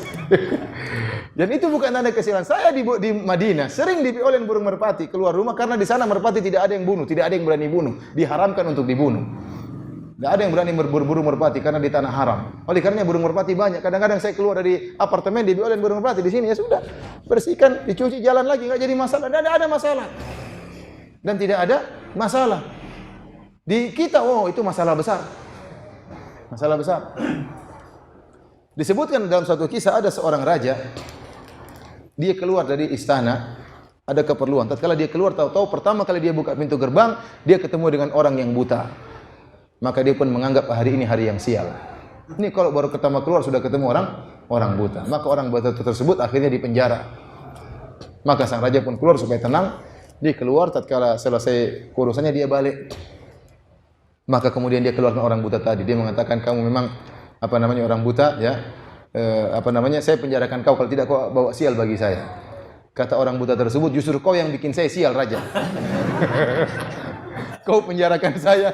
Dan itu bukan tanda kesialan. Saya di Madinah sering dibeolin burung merpati keluar rumah karena di sana merpati tidak ada yang bunuh, tidak ada yang berani bunuh, diharamkan untuk dibunuh. Tidak ada yang berani berburu merpati karena di tanah haram. Oleh karenanya burung merpati banyak. Kadang-kadang saya keluar dari apartemen dibeolin burung merpati di sini, ya sudah, bersihkan, dicuci, jalan lagi, enggak jadi masalah. Tidak ada masalah. Dan tidak ada masalah. Di kita, oh itu masalah besar. Masalah besar. Disebutkan dalam suatu kisah ada seorang raja. Dia keluar dari istana, ada keperluan. Tatkala dia keluar, tahu-tahu pertama kali dia buka pintu gerbang, dia ketemu dengan orang yang buta. Maka dia pun menganggap hari ini hari yang sial. Ini kalau baru pertama keluar sudah ketemu orang buta. Maka orang buta tersebut akhirnya dipenjara. Maka sang raja pun keluar supaya tenang. Dia keluar, tatkala selesai urusannya dia balik. Maka kemudian dia keluarkan orang buta tadi. Dia mengatakan, kamu memang orang buta, ya. Saya penjarakan kau, kalau tidak kau bawa sial bagi saya. Kata orang buta tersebut, justru kau yang bikin saya sial, raja. Kau penjarakan saya.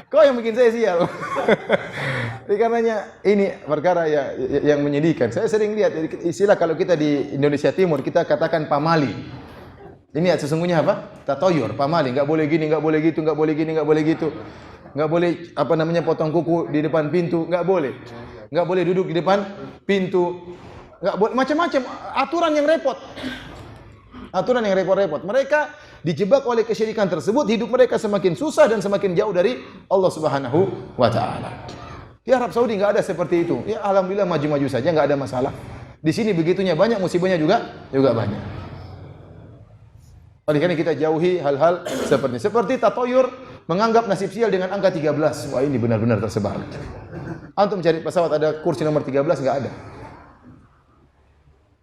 Kau yang bikin saya sial. Jadi karenanya ini perkara yang menyedihkan. Saya sering lihat istilah kalau kita di Indonesia Timur kita katakan pamali. Ini sesungguhnya apa? Tatoyur, pamali. Enggak boleh gini, enggak boleh gitu, enggak boleh gini, enggak boleh gitu. Enggak boleh potong kuku di depan pintu, enggak boleh. Enggak boleh duduk di depan pintu. Enggak boleh, macam-macam aturan yang repot. Aturan yang repot-repot. Mereka dijebak oleh kesyirikan tersebut, hidup mereka semakin susah dan semakin jauh dari Allah Subhanahu wa taala. Di Arab Saudi enggak ada seperti itu. Ya alhamdulillah maju-maju saja, enggak ada masalah. Di sini begitunya banyak, musibahnya juga banyak. Oleh karena kita jauhi hal-hal seperti tatoyur, menganggap nasib sial dengan angka 13. Wah, ini benar-benar tersebar. Antum cari pesawat ada kursi nomor 13 enggak ada.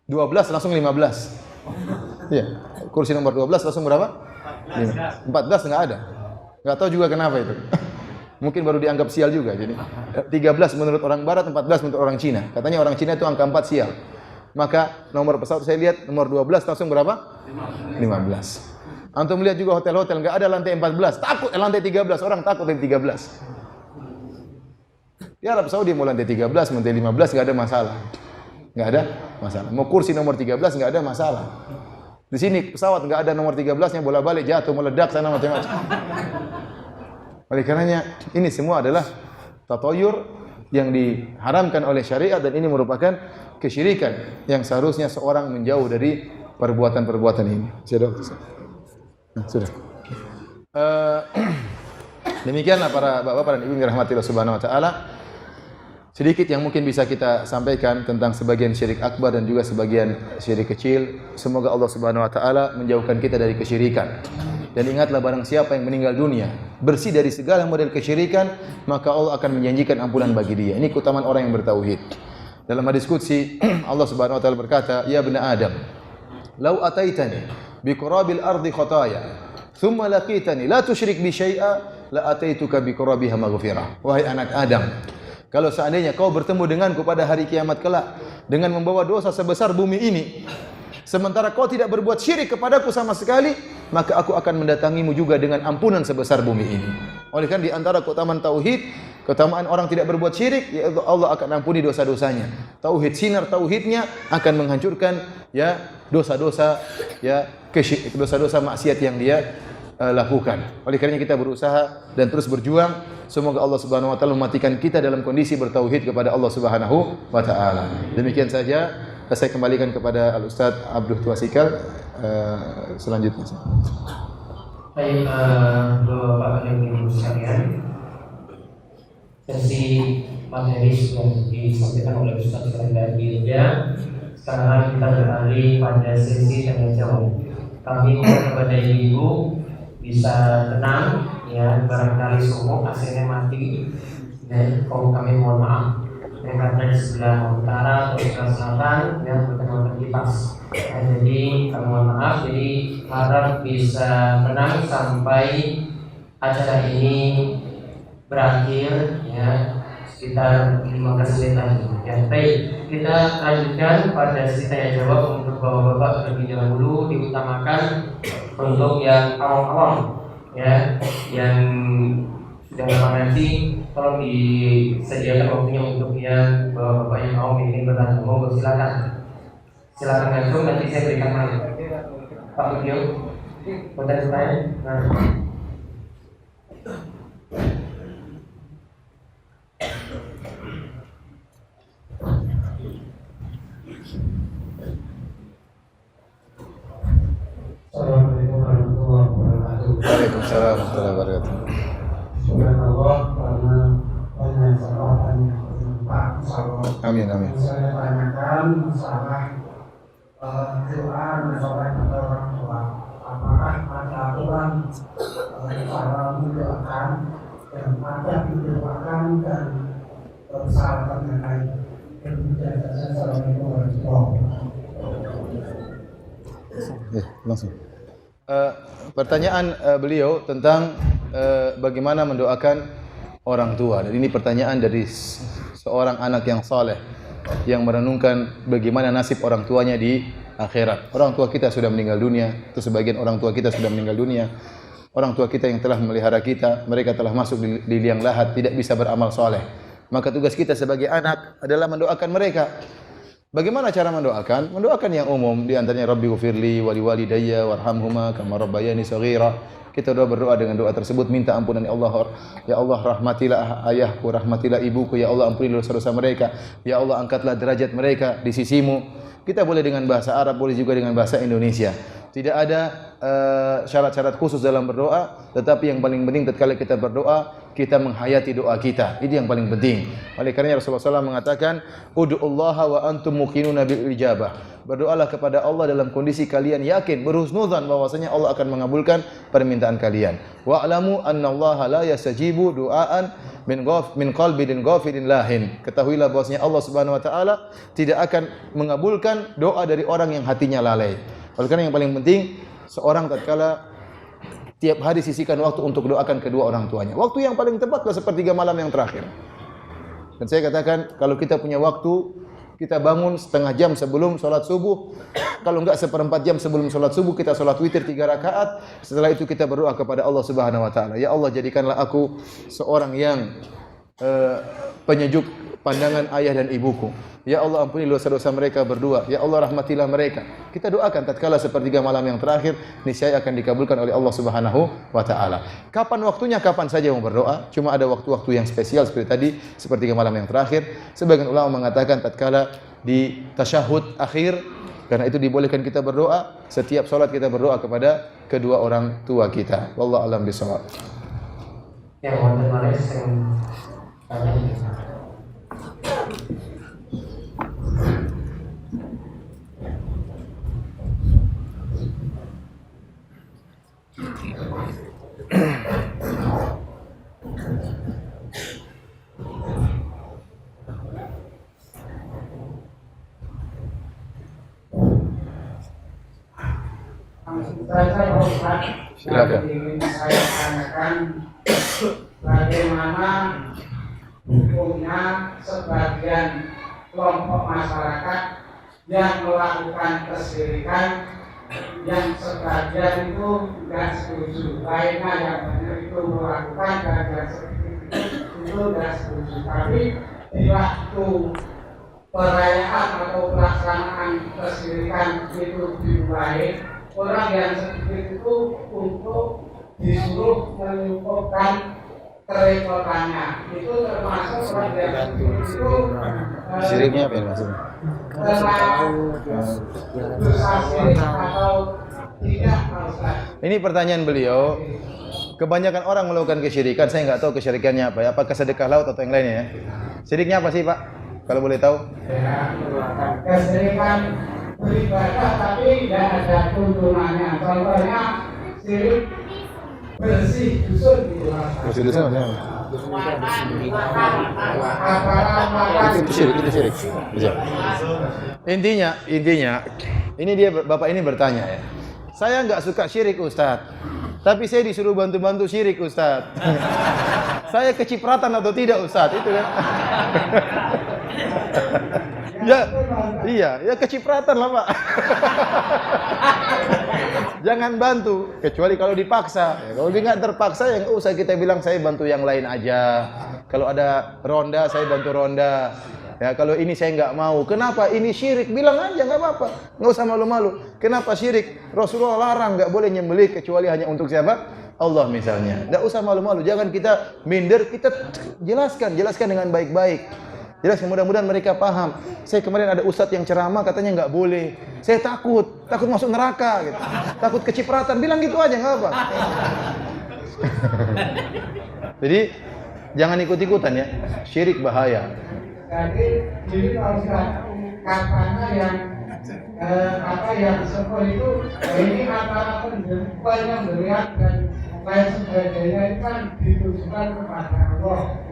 12 langsung 15. Iya, kursi nomor 12 langsung berapa? 14 enggak ada. Enggak tahu juga kenapa itu. Mungkin baru dianggap sial juga. Jadi 13 menurut orang barat, 14 menurut orang Cina. Katanya orang Cina itu angka 4 sial. Maka nomor pesawat saya lihat nomor 12 langsung berapa? 15. Antum lihat juga hotel-hotel enggak ada lantai 14, takut lantai 13, orang takut lantai 13. Di Arab Saudi mau lantai 13, lantai 15 enggak ada masalah. Enggak ada masalah. Mau kursi nomor 13 enggak ada masalah. Di sini pesawat enggak ada nomor 13-nya, bola-balik jatuh, meledak sana macam-macam. Oleh karenanya ini semua adalah tatoyur yang diharamkan oleh syariat dan ini merupakan kesyirikan yang seharusnya seorang menjauh dari perbuatan-perbuatan ini. Sudah. Demikianlah para bapak-bapak dan ibu yang dirahmati Allah Subhanahu wa taala. Sedikit yang mungkin bisa kita sampaikan tentang sebagian syirik akbar dan juga sebagian syirik kecil. Semoga Allah Subhanahu wa taala menjauhkan kita dari kesyirikan. Dan ingatlah barang siapa yang meninggal dunia bersih dari segala model kesyirikan, maka Allah akan menjanjikan ampunan bagi dia. Ini keutamaan orang yang bertauhid. Dalam hadis qudsi Allah Subhanahu wa taala berkata, "Ya bani Adam, law ataitani bi qurabil ardi khataaya, thumma laqitani la tusyrik bi syai'a, la ataituka bi qurabiha maghfirah." Wahai anak Adam, kalau seandainya kau bertemu denganku pada hari kiamat kelak dengan membawa dosa sebesar bumi ini, sementara kau tidak berbuat syirik kepadaku sama sekali, maka aku akan mendatangimu juga dengan ampunan sebesar bumi ini. Oleh karena di antara keutamaan tauhid, keutamaan orang tidak berbuat syirik, ya Allah akan ampuni dosa-dosanya. Tauhid, sinar tauhidnya akan menghancurkan ya dosa-dosa dosa-dosa maksiat yang dia lakukan. Oleh karena kita berusaha dan terus berjuang. Semoga Allah Subhanahu wa taala mematikan kita dalam kondisi bertauhid kepada Allah Subhanahu wa taala. Demikian saja, saya kembalikan kepada Al-Ustaz Abdul Tuasikal selanjutnya. Baik, Bapak dan Ibu sekalian, sesi materi yang disampaikan oleh Ustaz dari India. Sekarang kita beralih pada sesi tanya jawab. Kami mohon kepada Ibu bisa tenang, ya, barangkali sumuk AC-nya mati, dan kami mohon maaf. Yang karena di sebelah utara atau sebelah selatan, ya, berkenaan kipas. Jadi kami mohon maaf. Jadi harap bisa tenang sampai acara ini berakhir, ya, sekitar 15 menit lagi. Ya, baik, kita lanjutkan pada sesi tanya jawab. Untuk bapak-bapak terlebih dahulu diutamakan untuk yang awam-awam, ya, yang sudah lama nanti tolong disediakan waktunya untuk yang bapak-bapak yang awam ingin bertanya. Monggo silakan langsung, nanti saya berikan mic. Pak Budi, mau tanya? Nah. Assalamualaikum warahmatullahi wabarakatuh. Waalaikumsalam warahmatullahi wabarakatuh. Subhanallah, karena banyak kesempatan yang bermanfaat. Amin amin. Saya tanyakan masalah doa mensoleh pada orang tua. Apakah ada aturan cara mendoakan yang ada didoakan dan persyaratan yang lain? Kemudian Assalamualaikum warahmatullahi wabarakatuh. Langsung. Pertanyaan beliau tentang bagaimana mendoakan orang tua. Dan ini pertanyaan dari seorang anak yang saleh yang merenungkan bagaimana nasib orang tuanya di akhirat. Orang tua kita sudah meninggal dunia, atau sebagian orang tua kita sudah meninggal dunia. Orang tua kita yang telah memelihara kita, mereka telah masuk di liang lahat, tidak bisa beramal saleh. Maka tugas kita sebagai anak adalah mendoakan mereka. Bagaimana cara mendoakan? Mendoakan yang umum, di antaranya Rabbi ghfirli wa liwalidayya warhamhuma kama rabbayani shaghira. Kita berdoa dengan doa tersebut, minta ampunan ya Allah. Ya Allah, rahmatilah ayahku, rahmatilah ibuku, ya Allah ampuni dosa-dosa mereka. Ya Allah, angkatlah derajat mereka di sisimu. Kita boleh dengan bahasa Arab, boleh juga dengan bahasa Indonesia. Tidak ada syarat-syarat khusus dalam berdoa, tetapi yang paling penting tatkala kita berdoa, kita menghayati doa kita. Itu yang paling penting. Oleh karena Rasulullah SAW mengatakan, "Ud'ullaha wa antum muqinuna bil ijabah." Berdoalah kepada Allah dalam kondisi kalian yakin, berhusnudzan bahwasanya Allah akan mengabulkan permintaan kalian. Wa'lamu annallaha la yastajibu du'aan min qalbin ghafilin lahin. Ketahuilah bahwasanya Allah Subhanahu wa taala tidak akan mengabulkan doa dari orang yang hatinya lalai. Oleh karena yang paling penting seorang tatkala tiap hari sisihkan waktu untuk doakan kedua orang tuanya. Waktu yang paling tepat adalah sepertiga malam yang terakhir. Dan saya katakan kalau kita punya waktu, kita bangun setengah jam sebelum sholat subuh. Kalau enggak seperempat jam sebelum sholat subuh, kita sholat witir 3 rakaat. Setelah itu kita berdoa kepada Allah Subhanahu wa taala. Ya Allah, jadikanlah aku seorang yang penyejuk pandangan ayah dan ibuku. Ya Allah, ampuni dosa-dosa mereka berdua. Ya Allah, rahmatilah mereka. Kita doakan tatkala sepertiga malam yang terakhir, niscaya akan dikabulkan oleh Allah Subhanahu wa taala. Kapan waktunya? Kapan saja mau berdoa. Cuma ada waktu-waktu yang spesial seperti tadi, sepertiga malam yang terakhir. Sebagian ulama mengatakan tatkala di tasyahud akhir, karena itu dibolehkan kita berdoa. Setiap salat kita berdoa kepada kedua orang tua kita. Wallahu a'lam bishawab. Yang wonten malih sing Silakan. Ingin saya tanyakan bagaimana hukumnya sebagian kelompok masyarakat yang melakukan kesyirikan, yang sebagian itu tidak setuju, lainnya yang banyak itu melakukan dan yang sedikit itu tidak setuju. Tapi di waktu perayaan atau pelaksanaan kesyirikan itu dimulai, orang yang sedikit itu untuk disuruh menyuguhkan kerepotannya. Itu termasuk orang yang itu Syiriknya apa yang maksudnya? dosa syirik atau tidak, Pak Ustaz? Ini pertanyaan beliau. Kebanyakan orang melakukan kesyirikan, saya nggak tahu kesyirikannya apa ya. Apakah sedekah laut atau yang lainnya ya? Syiriknya apa sih, Pak? Kalau boleh tahu? Kesyirikan beribadah tapi tidak ada tuntunannya. Contohnya syirik bersih dusun gitu. Bersih dusun maksudnya apa? Itu syirik. Bisa. Intinya, ini dia bapak ini bertanya ya. Saya nggak suka syirik, Ustadz. Tapi saya disuruh bantu-bantu syirik, Ustadz. Saya kecipratan atau tidak, Ustadz? Itu kan. Ya kecipratan lah, Pak. Jangan bantu, kecuali kalau dipaksa. Ya, kalau dia nggak terpaksa, ya nggak usah kita bilang saya bantu yang lain aja. Kalau ada ronda, saya bantu ronda. Ya, kalau ini saya nggak mau. Kenapa? Ini syirik. Bilang aja, nggak apa-apa. Nggak usah malu-malu. Kenapa syirik? Rasulullah larang, nggak boleh nyembelih kecuali hanya untuk siapa? Allah misalnya. Nggak usah malu-malu. Jangan kita minder. Kita jelaskan dengan baik-baik. Jelaskan, mudah-mudahan mereka paham. Saya kemarin ada ustadz yang ceramah katanya nggak boleh. Saya takut masuk neraka. Gitu. Takut kecipratan. Bilang gitu aja, nggak apa. Jadi jangan ikut-ikutan ya. Syirik bahaya. Jadi kalau katanya yang disebut itu ini antara pemberian dan lain sebagainya itu kan ditujukan kepada Allah.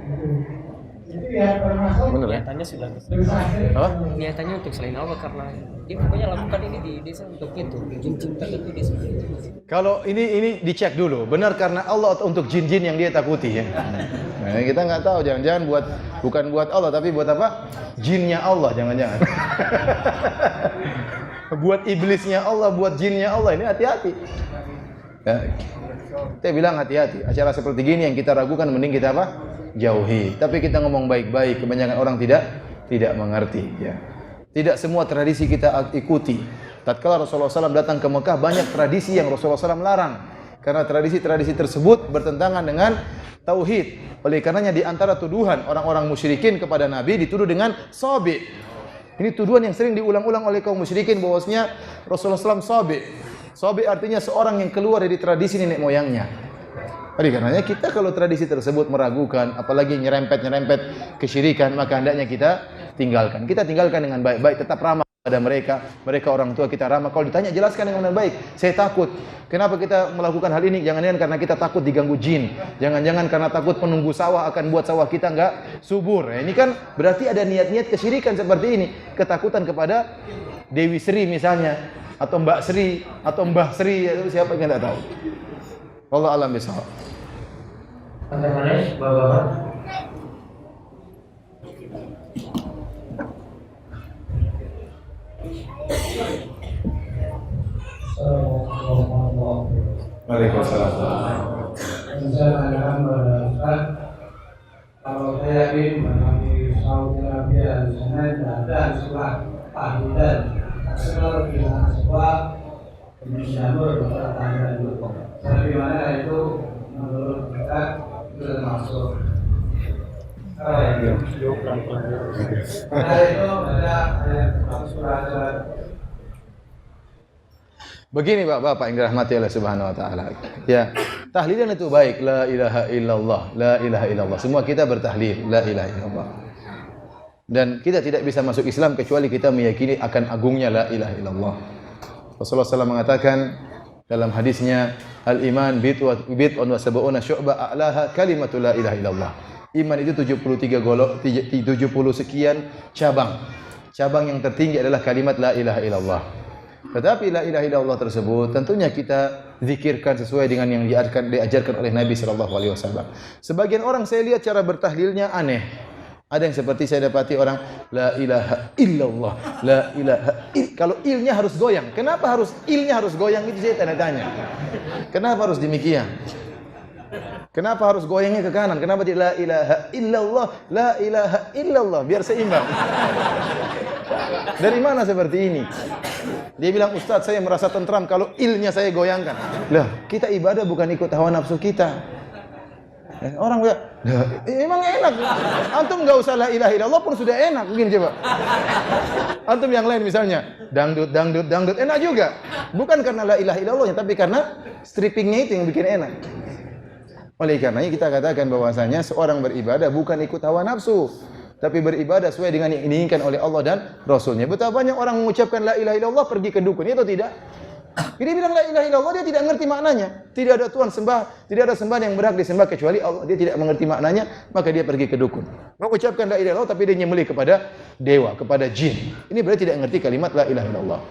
itu ya termasuk Bener ya? Niatannya sudah dosa syirik. Apa? niatannya untuk selain Allah karena dia pokoknya lakukan ini di desa untuk itu jin-jin tertentu dia seperti itu. Kalau ini dicek dulu, benar karena Allah atau untuk jin-jin yang dia takuti ya. Nah, kita nggak tahu, jangan-jangan bukan buat Allah tapi buat apa? Jinnya Allah, jangan-jangan. Buat iblisnya Allah, buat jinnya Allah, ini hati-hati. Ya. Kita bilang hati-hati. Acara seperti gini yang kita ragukan mending kita apa? Jauhi. Tapi kita ngomong baik-baik, kebanyakan orang tidak mengerti. Ya. Tidak semua tradisi kita ikuti. Tatkala Rasulullah SAW datang ke Mekah, banyak tradisi yang Rasulullah SAW larang. Karena tradisi-tradisi tersebut bertentangan dengan tauhid. Oleh karenanya di antara tuduhan orang-orang musyrikin kepada Nabi dituduh dengan sabi. Ini tuduhan yang sering diulang-ulang oleh kaum musyrikin bahwasanya Rasulullah SAW sabi. Sabi artinya seorang yang keluar dari tradisi nenek moyangnya. Oleh karenanya kita kalau tradisi tersebut meragukan, apalagi nyerempet-nyerempet kesyirikan, maka hendaknya kita tinggalkan. Kita tinggalkan dengan baik-baik, tetap ramah pada mereka. Mereka orang tua kita ramah. Kalau ditanya jelaskan dengan baik. Saya takut. Kenapa kita melakukan hal ini? Jangan-jangan karena kita takut diganggu jin. Jangan-jangan karena takut penunggu sawah akan buat sawah kita enggak subur. Ini kan berarti ada niat-niat kesyirikan seperti ini. Ketakutan kepada Dewi Sri misalnya, atau Mbak Sri, atau Mbah Sri, itu siapa yang tidak tahu. Allah alam bisawab. Bagaimana, Bapak? Waalaikumsalam. Saya tanyakan pada Ustaz, kalau saya ingin mengalami Saudi Arabia di sana tidak ada sekolah tahlilan, kalau di sana sekolah penjamur pertanyaan itu, bagaimana itu menurut kita itu termasuk? Karena itu ada surat. Begini Bapak yang dirahmati oleh Subhanahu wa taala. Ya, tahlilan itu baik, la ilaha illallah, la ilaha illallah. Semua kita bertahlil, la ilaha illallah. Dan kita tidak bisa masuk Islam kecuali kita meyakini akan agungnya la ilaha illallah. Rasulullah SAW mengatakan dalam hadisnya, al-iman bid'un wa sab'una syu'bah a'laha kalimatu la ilaha illallah. Iman itu 73 sekian cabang. Cabang yang tertinggi adalah kalimat la ilaha illallah. Tetapi la ilaha illallah tersebut tentunya kita zikirkan sesuai dengan yang diajarkan oleh Nabi sallallahu alaihi wasallam. Sebagian orang saya lihat cara bertahlilnya aneh. Ada yang seperti saya dapati orang la ilaha illallah, la ilaha kalau ilnya harus goyang. Kenapa harus ilnya harus goyang itu saya tanya-tanya. Kenapa harus demikian? Kenapa harus goyangnya ke kanan? Kenapa tidak la ilaha illallah, la ilaha illallah biar seimbang? Dari mana seperti ini? Dia bilang, Ustaz saya merasa tentram kalau ilnya saya goyangkan. Lah, kita ibadah bukan ikut hawa nafsu kita. Orang bilang, emang enak. Antum enggak usah la ilaha illallah pun sudah enak. Begini coba. Antum yang lain misalnya, dangdut, enak juga. Bukan karena la ilaha illallahnya, tapi karena strippingnya itu yang bikin enak. Oleh karenanya kita katakan bahwasanya seorang beribadah bukan ikut hawa nafsu, tapi beribadah sesuai dengan yang diinginkan oleh Allah dan Rasulnya. Betapa banyak orang mengucapkan la ilaha illallah pergi ke dukun, itu tidak. Dia bilang la ilaha illallah, dia tidak mengerti maknanya. Tidak ada Tuhan sembah, tidak ada sembahan yang berhak disembah kecuali Allah. Dia tidak mengerti maknanya, maka dia pergi ke dukun. Mengucapkan la ilaha illallah tapi dia nyembelih kepada dewa, kepada jin. Ini berarti tidak mengerti kalimat la ilaha illallah.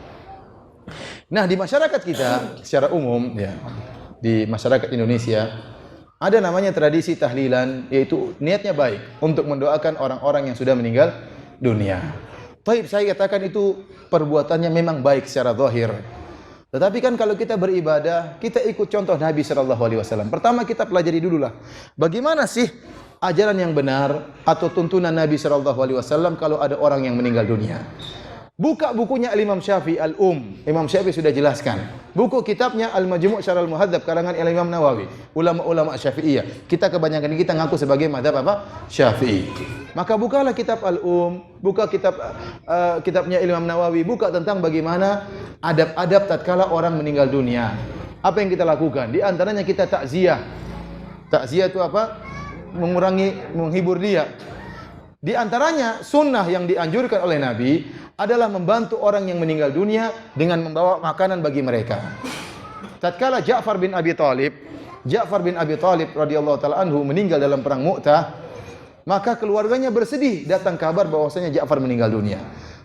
Nah, di masyarakat kita secara umum ya, di masyarakat Indonesia ada namanya tradisi tahlilan, yaitu niatnya baik untuk mendoakan orang-orang yang sudah meninggal dunia. Taib, saya katakan itu perbuatannya memang baik secara zahir. Tetapi kan kalau kita beribadah, kita ikut contoh Nabi SAW. Pertama kita pelajari dululah, bagaimana sih ajaran yang benar atau tuntunan Nabi SAW kalau ada orang yang meninggal dunia. Buka bukunya Imam Syafi'i Imam Syafi'i sudah jelaskan. Buku kitabnya Al-Majmu' Syarah Al-Muhadzab karangan Imam Nawawi. Ulama-ulama Syafi'iyah. Kita kebanyakan kita ngaku sebagai mazhab apa? Syafi'i. Maka bukalah kitab buka kitabnya Imam Nawawi, buka tentang bagaimana adab-adab tatkala orang meninggal dunia. Apa yang kita lakukan? Di antaranya kita takziah. Takziah itu apa? Menghibur dia. Di antaranya sunnah yang dianjurkan oleh Nabi adalah membantu orang yang meninggal dunia dengan membawa makanan bagi mereka. Tatkala Ja'far bin Abi Thalib radhiyallahu taala anhu meninggal dalam perang Mu'tah, Maka keluarganya bersedih, datang kabar bahwasanya Ja'far meninggal dunia.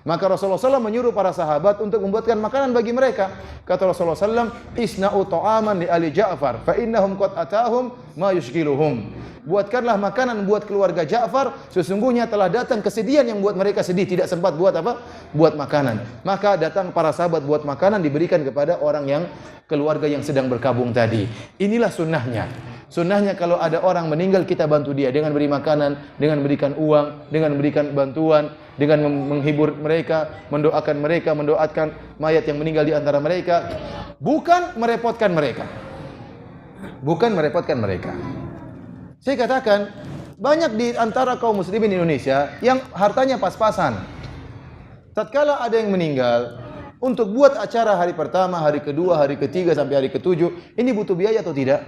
Maka Rasulullah SAW menyuruh para sahabat untuk membuatkan makanan bagi mereka. Kata Rasulullah SAW, "Isna'u ta'aman li ali Ja'far, fa innahum qad atahum ma yushkiluhum." Buatkanlah makanan buat keluarga Ja'far, sesungguhnya telah datang kesedihan yang buat mereka sedih, tidak sempat buat apa? Buat makanan. Maka datang para sahabat buat makanan, diberikan kepada orang yang keluarga yang sedang berkabung tadi. Inilah sunnahnya. Sunnahnya kalau ada orang meninggal, kita bantu dia dengan beri makanan, dengan berikan uang, dengan berikan bantuan, dengan menghibur mereka, mendoakan mayat yang meninggal di antara mereka, bukan merepotkan mereka. Bukan merepotkan mereka. Saya katakan, banyak di antara kaum muslimin di Indonesia yang hartanya pas-pasan. Tatkala ada yang meninggal, untuk buat acara hari pertama, hari kedua, hari ketiga sampai hari ketujuh, ini butuh biaya atau tidak?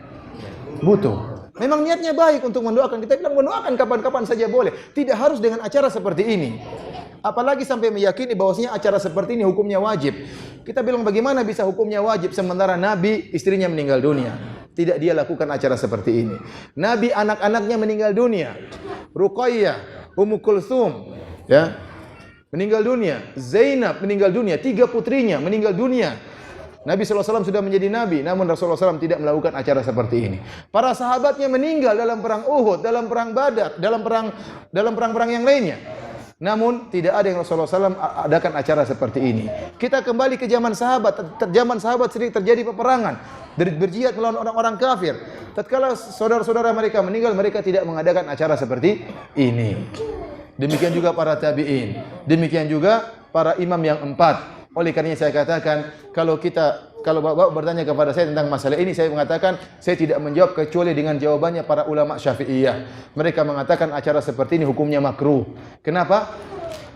Butuh. Memang niatnya baik untuk mendoakan. Kita bilang mendoakan kapan-kapan saja boleh. Tidak harus dengan acara seperti ini. Apalagi sampai meyakini bahwasanya acara seperti ini hukumnya wajib. Kita bilang bagaimana bisa hukumnya wajib sementara Nabi istrinya meninggal dunia. Tidak dia lakukan acara seperti ini. Nabi anak-anaknya meninggal dunia. Ruqayyah, Ummu Kulthum, ya, meninggal dunia. Zainab meninggal dunia. 3 putrinya meninggal dunia. Nabi SAW sudah menjadi Nabi, namun Rasulullah SAW tidak melakukan acara seperti ini. Para sahabatnya meninggal dalam perang Uhud, dalam perang Badar, dalam perang-perang yang lainnya. Namun tidak ada yang Rasulullah SAW adakan acara seperti ini. Kita kembali ke zaman sahabat. Zaman sahabat sering terjadi peperangan, berjihad melawan orang-orang kafir. Tatkala saudara-saudara mereka meninggal, mereka tidak mengadakan acara seperti ini. Demikian juga para tabi'in. Demikian juga para imam yang 4. Oleh karenanya saya katakan, kalau Bapak bertanya kepada saya tentang masalah ini, saya mengatakan saya tidak menjawab kecuali dengan jawabannya para ulama Syafi'iyah. Mereka mengatakan acara seperti ini hukumnya makruh. Kenapa?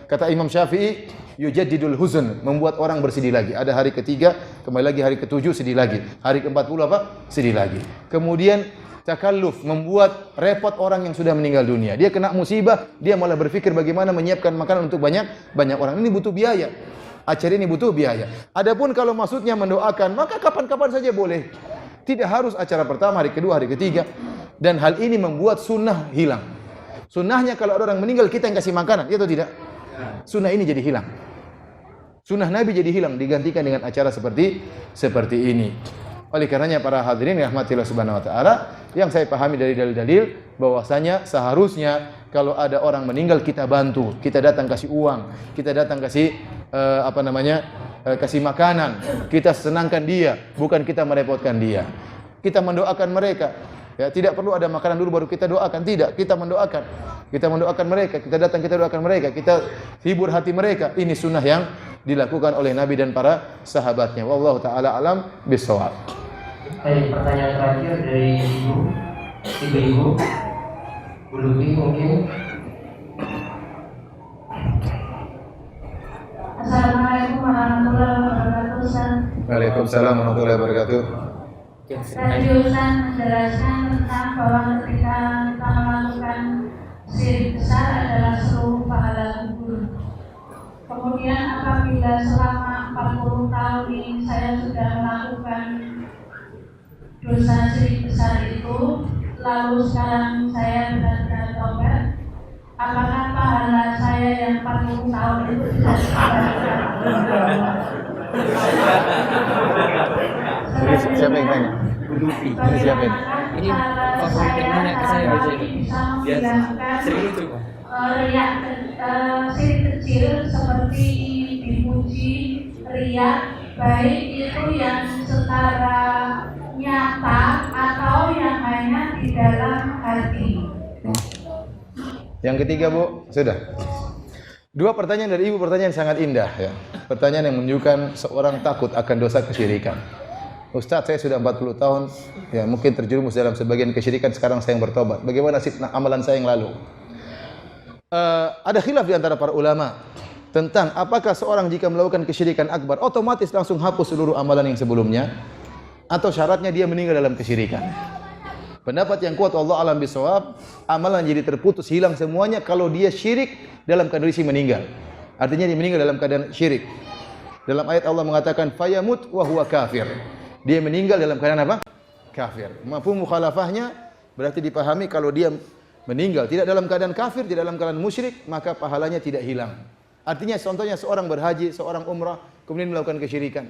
Kata Imam Syafi'i, yujaddidul huzn, membuat orang bersedih lagi. Ada hari ketiga, kembali lagi hari ke-7 sedih lagi. Hari ke-40 apa? Sedih lagi. Kemudian takalluf, membuat repot orang yang sudah meninggal dunia. Dia kena musibah, dia malah berpikir bagaimana menyiapkan makanan untuk banyak orang. Ini butuh biaya. Acara ini butuh biaya. Adapun kalau maksudnya mendoakan, maka kapan-kapan saja boleh. Tidak harus acara pertama, hari kedua, hari ketiga. Dan hal ini membuat sunnah hilang. Sunnahnya kalau ada orang meninggal, kita yang kasih makanan, itu tidak. Sunnah ini jadi hilang. Sunnah Nabi jadi hilang, digantikan dengan acara seperti ini. Oleh karenanya para hadirin rahmatillah subhanahu wa ta'ala, yang saya pahami dari dalil-dalil, bahwasanya seharusnya kalau ada orang meninggal kita bantu, kita datang kasih uang, kita datang kasih kasih makanan, kita senangkan dia, bukan kita merepotkan dia. Kita mendoakan mereka. Ya, tidak perlu ada makanan dulu baru kita doakan, tidak. Kita mendoakan. Kita mendoakan mereka, kita datang kita doakan mereka, kita hibur hati mereka. Ini sunnah yang dilakukan oleh Nabi dan para sahabatnya. Wallahu taala alam bissawab. Baik, pertanyaan terakhir dari ibu Lutfi mungkin. Assalamualaikum warahmatullahi wabarakatuh. Ustaz. Waalaikumsalam warahmatullahi wabarakatuh. Tadi Ustaz menjelaskan tentang bahwa ketika kita melakukan syirik besar adalah seluruh pahala gugur. Kemudian apabila selama 40 tahun ini saya sudah melakukan dosa syirik besar itu, lalu sekarang saya benar-benar tobat, apakah pahala saya yang 40 tahun itu bisa dikembalikan? Siapa yang tanya? Ini siapa ini? Ini favorit yang nanya ke saya biasanya. Riak kecil seperti dipuji, riak baik itu yang secara nyata atau yang hanya di dalam hati. Yang ketiga, Bu, sudah. Dua pertanyaan dari Ibu, pertanyaan sangat indah ya. Pertanyaan yang menunjukkan seorang takut akan dosa kesyirikan. Ustaz, saya sudah 40 tahun ya, mungkin terjerumus dalam sebagian kesyirikan, sekarang saya yang bertobat. Bagaimana sih amalan saya yang lalu? Ada khilaf di antara para ulama tentang apakah seorang jika melakukan kesyirikan akbar otomatis langsung hapus seluruh amalan yang sebelumnya, atau syaratnya dia meninggal dalam kesyirikan. Pendapat yang kuat Allah alam bisawab, amalan jadi terputus, hilang semuanya kalau dia syirik dalam kondisi meninggal. Artinya dia meninggal dalam keadaan syirik. Dalam ayat Allah mengatakan fayamut wa huwa kafir. Dia meninggal dalam keadaan apa? Kafir. Mafhum mukhalafahnya berarti dipahami kalau dia meninggal tidak dalam keadaan kafir, tidak dalam keadaan musyrik, maka pahalanya tidak hilang. Artinya contohnya seorang berhaji, seorang umrah, kemudian melakukan kesyirikan.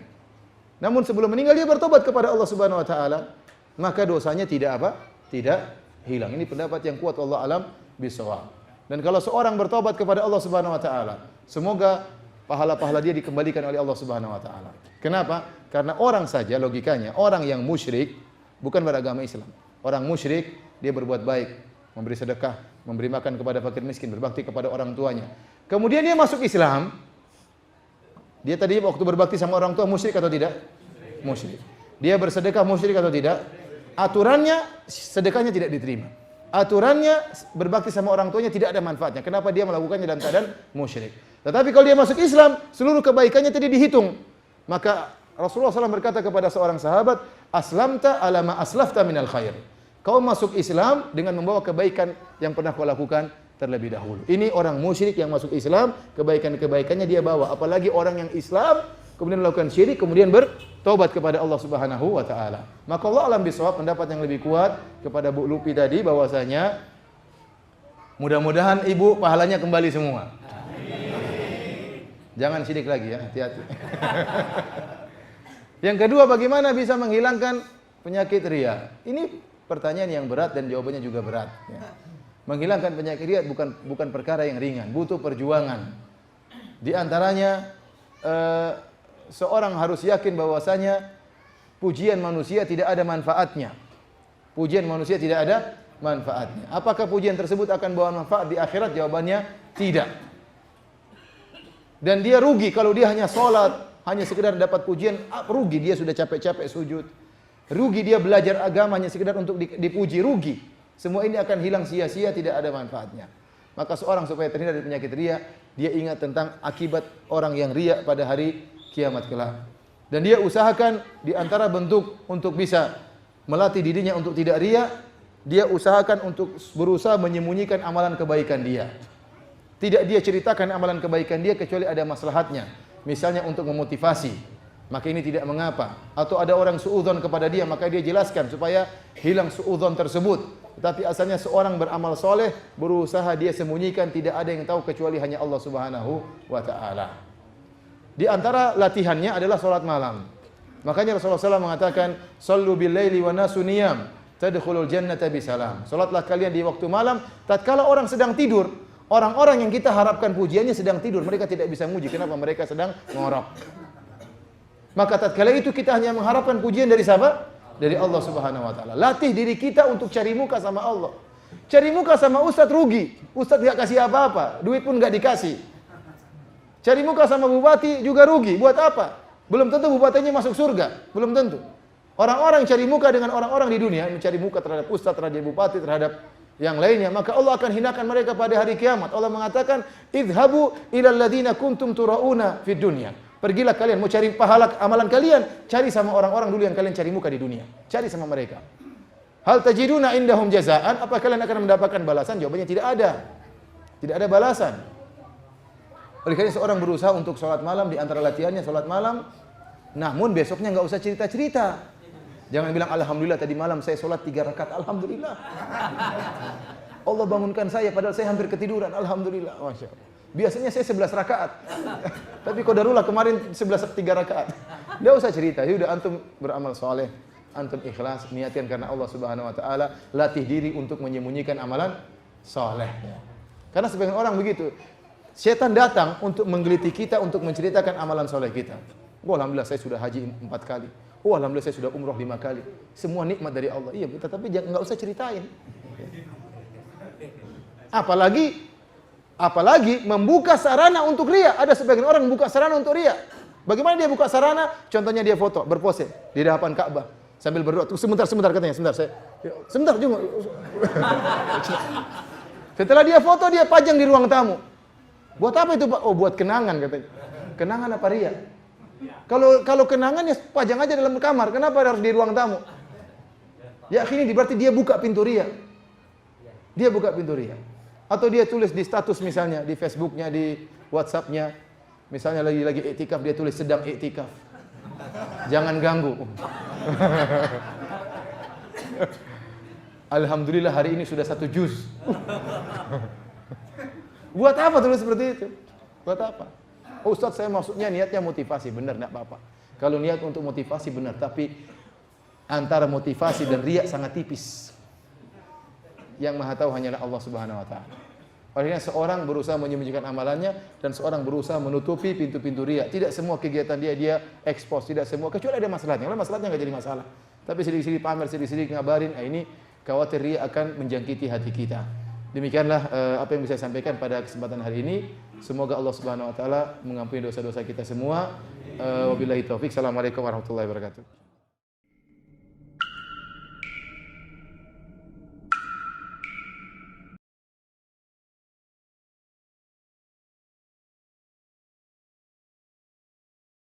Namun sebelum meninggal dia bertobat kepada Allah Subhanahu wa taala, maka dosanya tidak apa? Tidak hilang. Ini pendapat yang kuat, Allah alam bisawab. Dan kalau seorang bertobat kepada Allah Subhanahu wa taala, semoga pahala-pahala dia dikembalikan oleh Allah Subhanahu wa taala. Kenapa? Karena orang saja logikanya, orang yang musyrik bukan beragama Islam. Orang musyrik dia berbuat baik, memberi sedekah, memberi makan kepada fakir miskin, berbakti kepada orang tuanya. Kemudian dia masuk Islam. Dia tadi waktu berbakti sama orang tua musyrik atau tidak? Musyrik. Dia bersedekah musyrik atau tidak? Aturannya sedekahnya tidak diterima. Aturannya berbakti sama orang tuanya tidak ada manfaatnya. Kenapa dia melakukannya dalam keadaan musyrik? Tetapi kalau dia masuk Islam, seluruh kebaikannya tadi dihitung. Maka Rasulullah SAW berkata kepada seorang sahabat, aslamta ala ma aslafta minal khair. Kau masuk Islam dengan membawa kebaikan yang pernah kau lakukan terlebih dahulu. Ini orang musyrik yang masuk Islam, kebaikan-kebaikannya dia bawa. Apalagi orang yang Islam, kemudian melakukan syirik, kemudian bertobat kepada Allah Subhanahu wa taala. Maka Allah alam bisawab pendapat yang lebih kuat kepada Bu Lupi tadi bahwasanya mudah-mudahan ibu pahalanya kembali semua. Jangan syirik lagi ya, hati-hati. Yang kedua, bagaimana bisa menghilangkan penyakit riya? Ini pertanyaan yang berat dan jawabannya juga berat. Ya. Menghilangkan penyakit riya bukan perkara yang ringan, butuh perjuangan. Di antaranya seorang harus yakin bahwasanya pujian manusia tidak ada manfaatnya. Pujian manusia tidak ada manfaatnya. Apakah pujian tersebut akan bawa manfaat di akhirat? Jawabannya tidak. Dan dia rugi kalau dia hanya sholat, hanya sekedar dapat pujian, rugi dia sudah capek-capek sujud. Rugi dia belajar agama hanya sekedar untuk dipuji, rugi. Semua ini akan hilang sia-sia, tidak ada manfaatnya. Maka seorang supaya terhindar dari penyakit riya, dia ingat tentang akibat orang yang riya pada hari kiamat kelak. Dan dia usahakan di antara bentuk untuk bisa melatih dirinya untuk tidak riya, dia usahakan untuk berusaha menyembunyikan amalan kebaikan dia. Tidak dia ceritakan amalan kebaikan dia kecuali ada maslahatnya. Misalnya untuk memotivasi, maka ini tidak mengapa. Atau ada orang suudzon kepada dia, maka dia jelaskan supaya hilang suudzon tersebut. Tetapi asalnya seorang beramal soleh, berusaha dia sembunyikan, tidak ada yang tahu kecuali hanya Allah Subhanahu wa taala. Di antara latihannya adalah salat malam. Makanya Rasulullah SAW mengatakan, "Shallu bil laili wa nasu niyam, tadkhulul jannata bisalam." Salatlah kalian di waktu malam tatkala orang sedang tidur. Orang-orang yang kita harapkan pujiannya sedang tidur, mereka tidak bisa muji. Kenapa? Mereka sedang ngorok. Maka tatkala itu kita hanya mengharapkan pujian dari siapa? Dari Allah Subhanahu wa taala. Latih diri kita untuk cari muka sama Allah. Cari muka sama ustaz rugi. Ustaz enggak kasih apa-apa, duit pun enggak dikasih. Cari muka sama bupati juga rugi. Buat apa? Belum tentu bupatinya masuk surga, belum tentu. Orang-orang cari muka dengan orang-orang di dunia, mencari muka terhadap ustaz, terhadap bupati, terhadap yang lainnya, maka Allah akan hinakan mereka pada hari kiamat. Allah mengatakan, "Idhabu ilal ladzina kuntum turauna fid dunya." Pergilah kalian mau cari pahala amalan kalian, cari sama orang-orang dulu yang kalian cari muka di dunia. Cari sama mereka. Hal tajiduna indahum jazaan? Apa kalian akan mendapatkan balasan? Jawabannya tidak ada. Tidak ada balasan. Oleh karena seorang berusaha untuk sholat malam, di antara latihannya sholat malam, namun besoknya nggak usah cerita-cerita. Jangan bilang, alhamdulillah tadi malam saya sholat 3 rakaat, alhamdulillah. Allah bangunkan saya padahal saya hampir ketiduran, alhamdulillah. Masya Allah. Biasanya saya 11 rakaat. Tapi qadarullah kemarin 3 rakaat. Enggak usah cerita, sudah antum beramal soleh, antum ikhlas, niatkan karena Allah Subhanahu wa taala, latih diri untuk menyembunyikan amalan soleh. Karena sebagian orang begitu. Setan datang untuk menggeliti kita untuk menceritakan amalan soleh kita. Oh, alhamdulillah saya sudah haji 4 kali. Oh, alhamdulillah saya sudah umroh 5 kali. Semua nikmat dari Allah. Iya, tapi enggak usah ceritain. Apalagi membuka sarana untuk riya. Ada sebagian orang membuka sarana untuk riya. Bagaimana dia buka sarana? Contohnya dia foto, berpose di hadapan Ka'bah sambil berdoa. Sebentar katanya, sebentar juga. Setelah dia foto, dia pajang di ruang tamu. Buat apa itu, Pak? Oh, buat kenangan katanya. Kenangan apa riya? Kalau kenangan ya pajang aja dalam kamar. Kenapa harus di ruang tamu? Ya, ini berarti dia buka pintu riya. Dia buka pintu riya. Atau dia tulis di status misalnya, di Facebooknya, di WhatsAppnya, misalnya lagi iktikaf, dia tulis sedang iktikaf. Jangan ganggu. Alhamdulillah hari ini sudah 1 juz. Buat apa tulis seperti itu? Buat apa? Oh, Ustaz, saya maksudnya niatnya motivasi. Benar, enggak apa-apa. Kalau niat untuk motivasi benar, tapi antara motivasi dan riya sangat tipis. Yang Maha tahu hanyalah Allah Subhanahu wa taala. Olehnya seorang berusaha menyembunyikan amalannya dan seorang berusaha menutupi pintu-pintu riya. Tidak semua kegiatan dia expose, tidak semua, kecuali ada masalahnya. Kalau masalahnya enggak jadi masalah. Tapi sedikit-sedikit pamer, sedikit-sedikit ngabarin, ini khawatir riya akan menjangkiti hati kita. Demikianlah apa yang bisa saya sampaikan pada kesempatan hari ini. Semoga Allah Subhanahu wa taala mengampuni dosa-dosa kita semua. Wabillahi taufik. Assalamualaikum warahmatullahi wabarakatuh.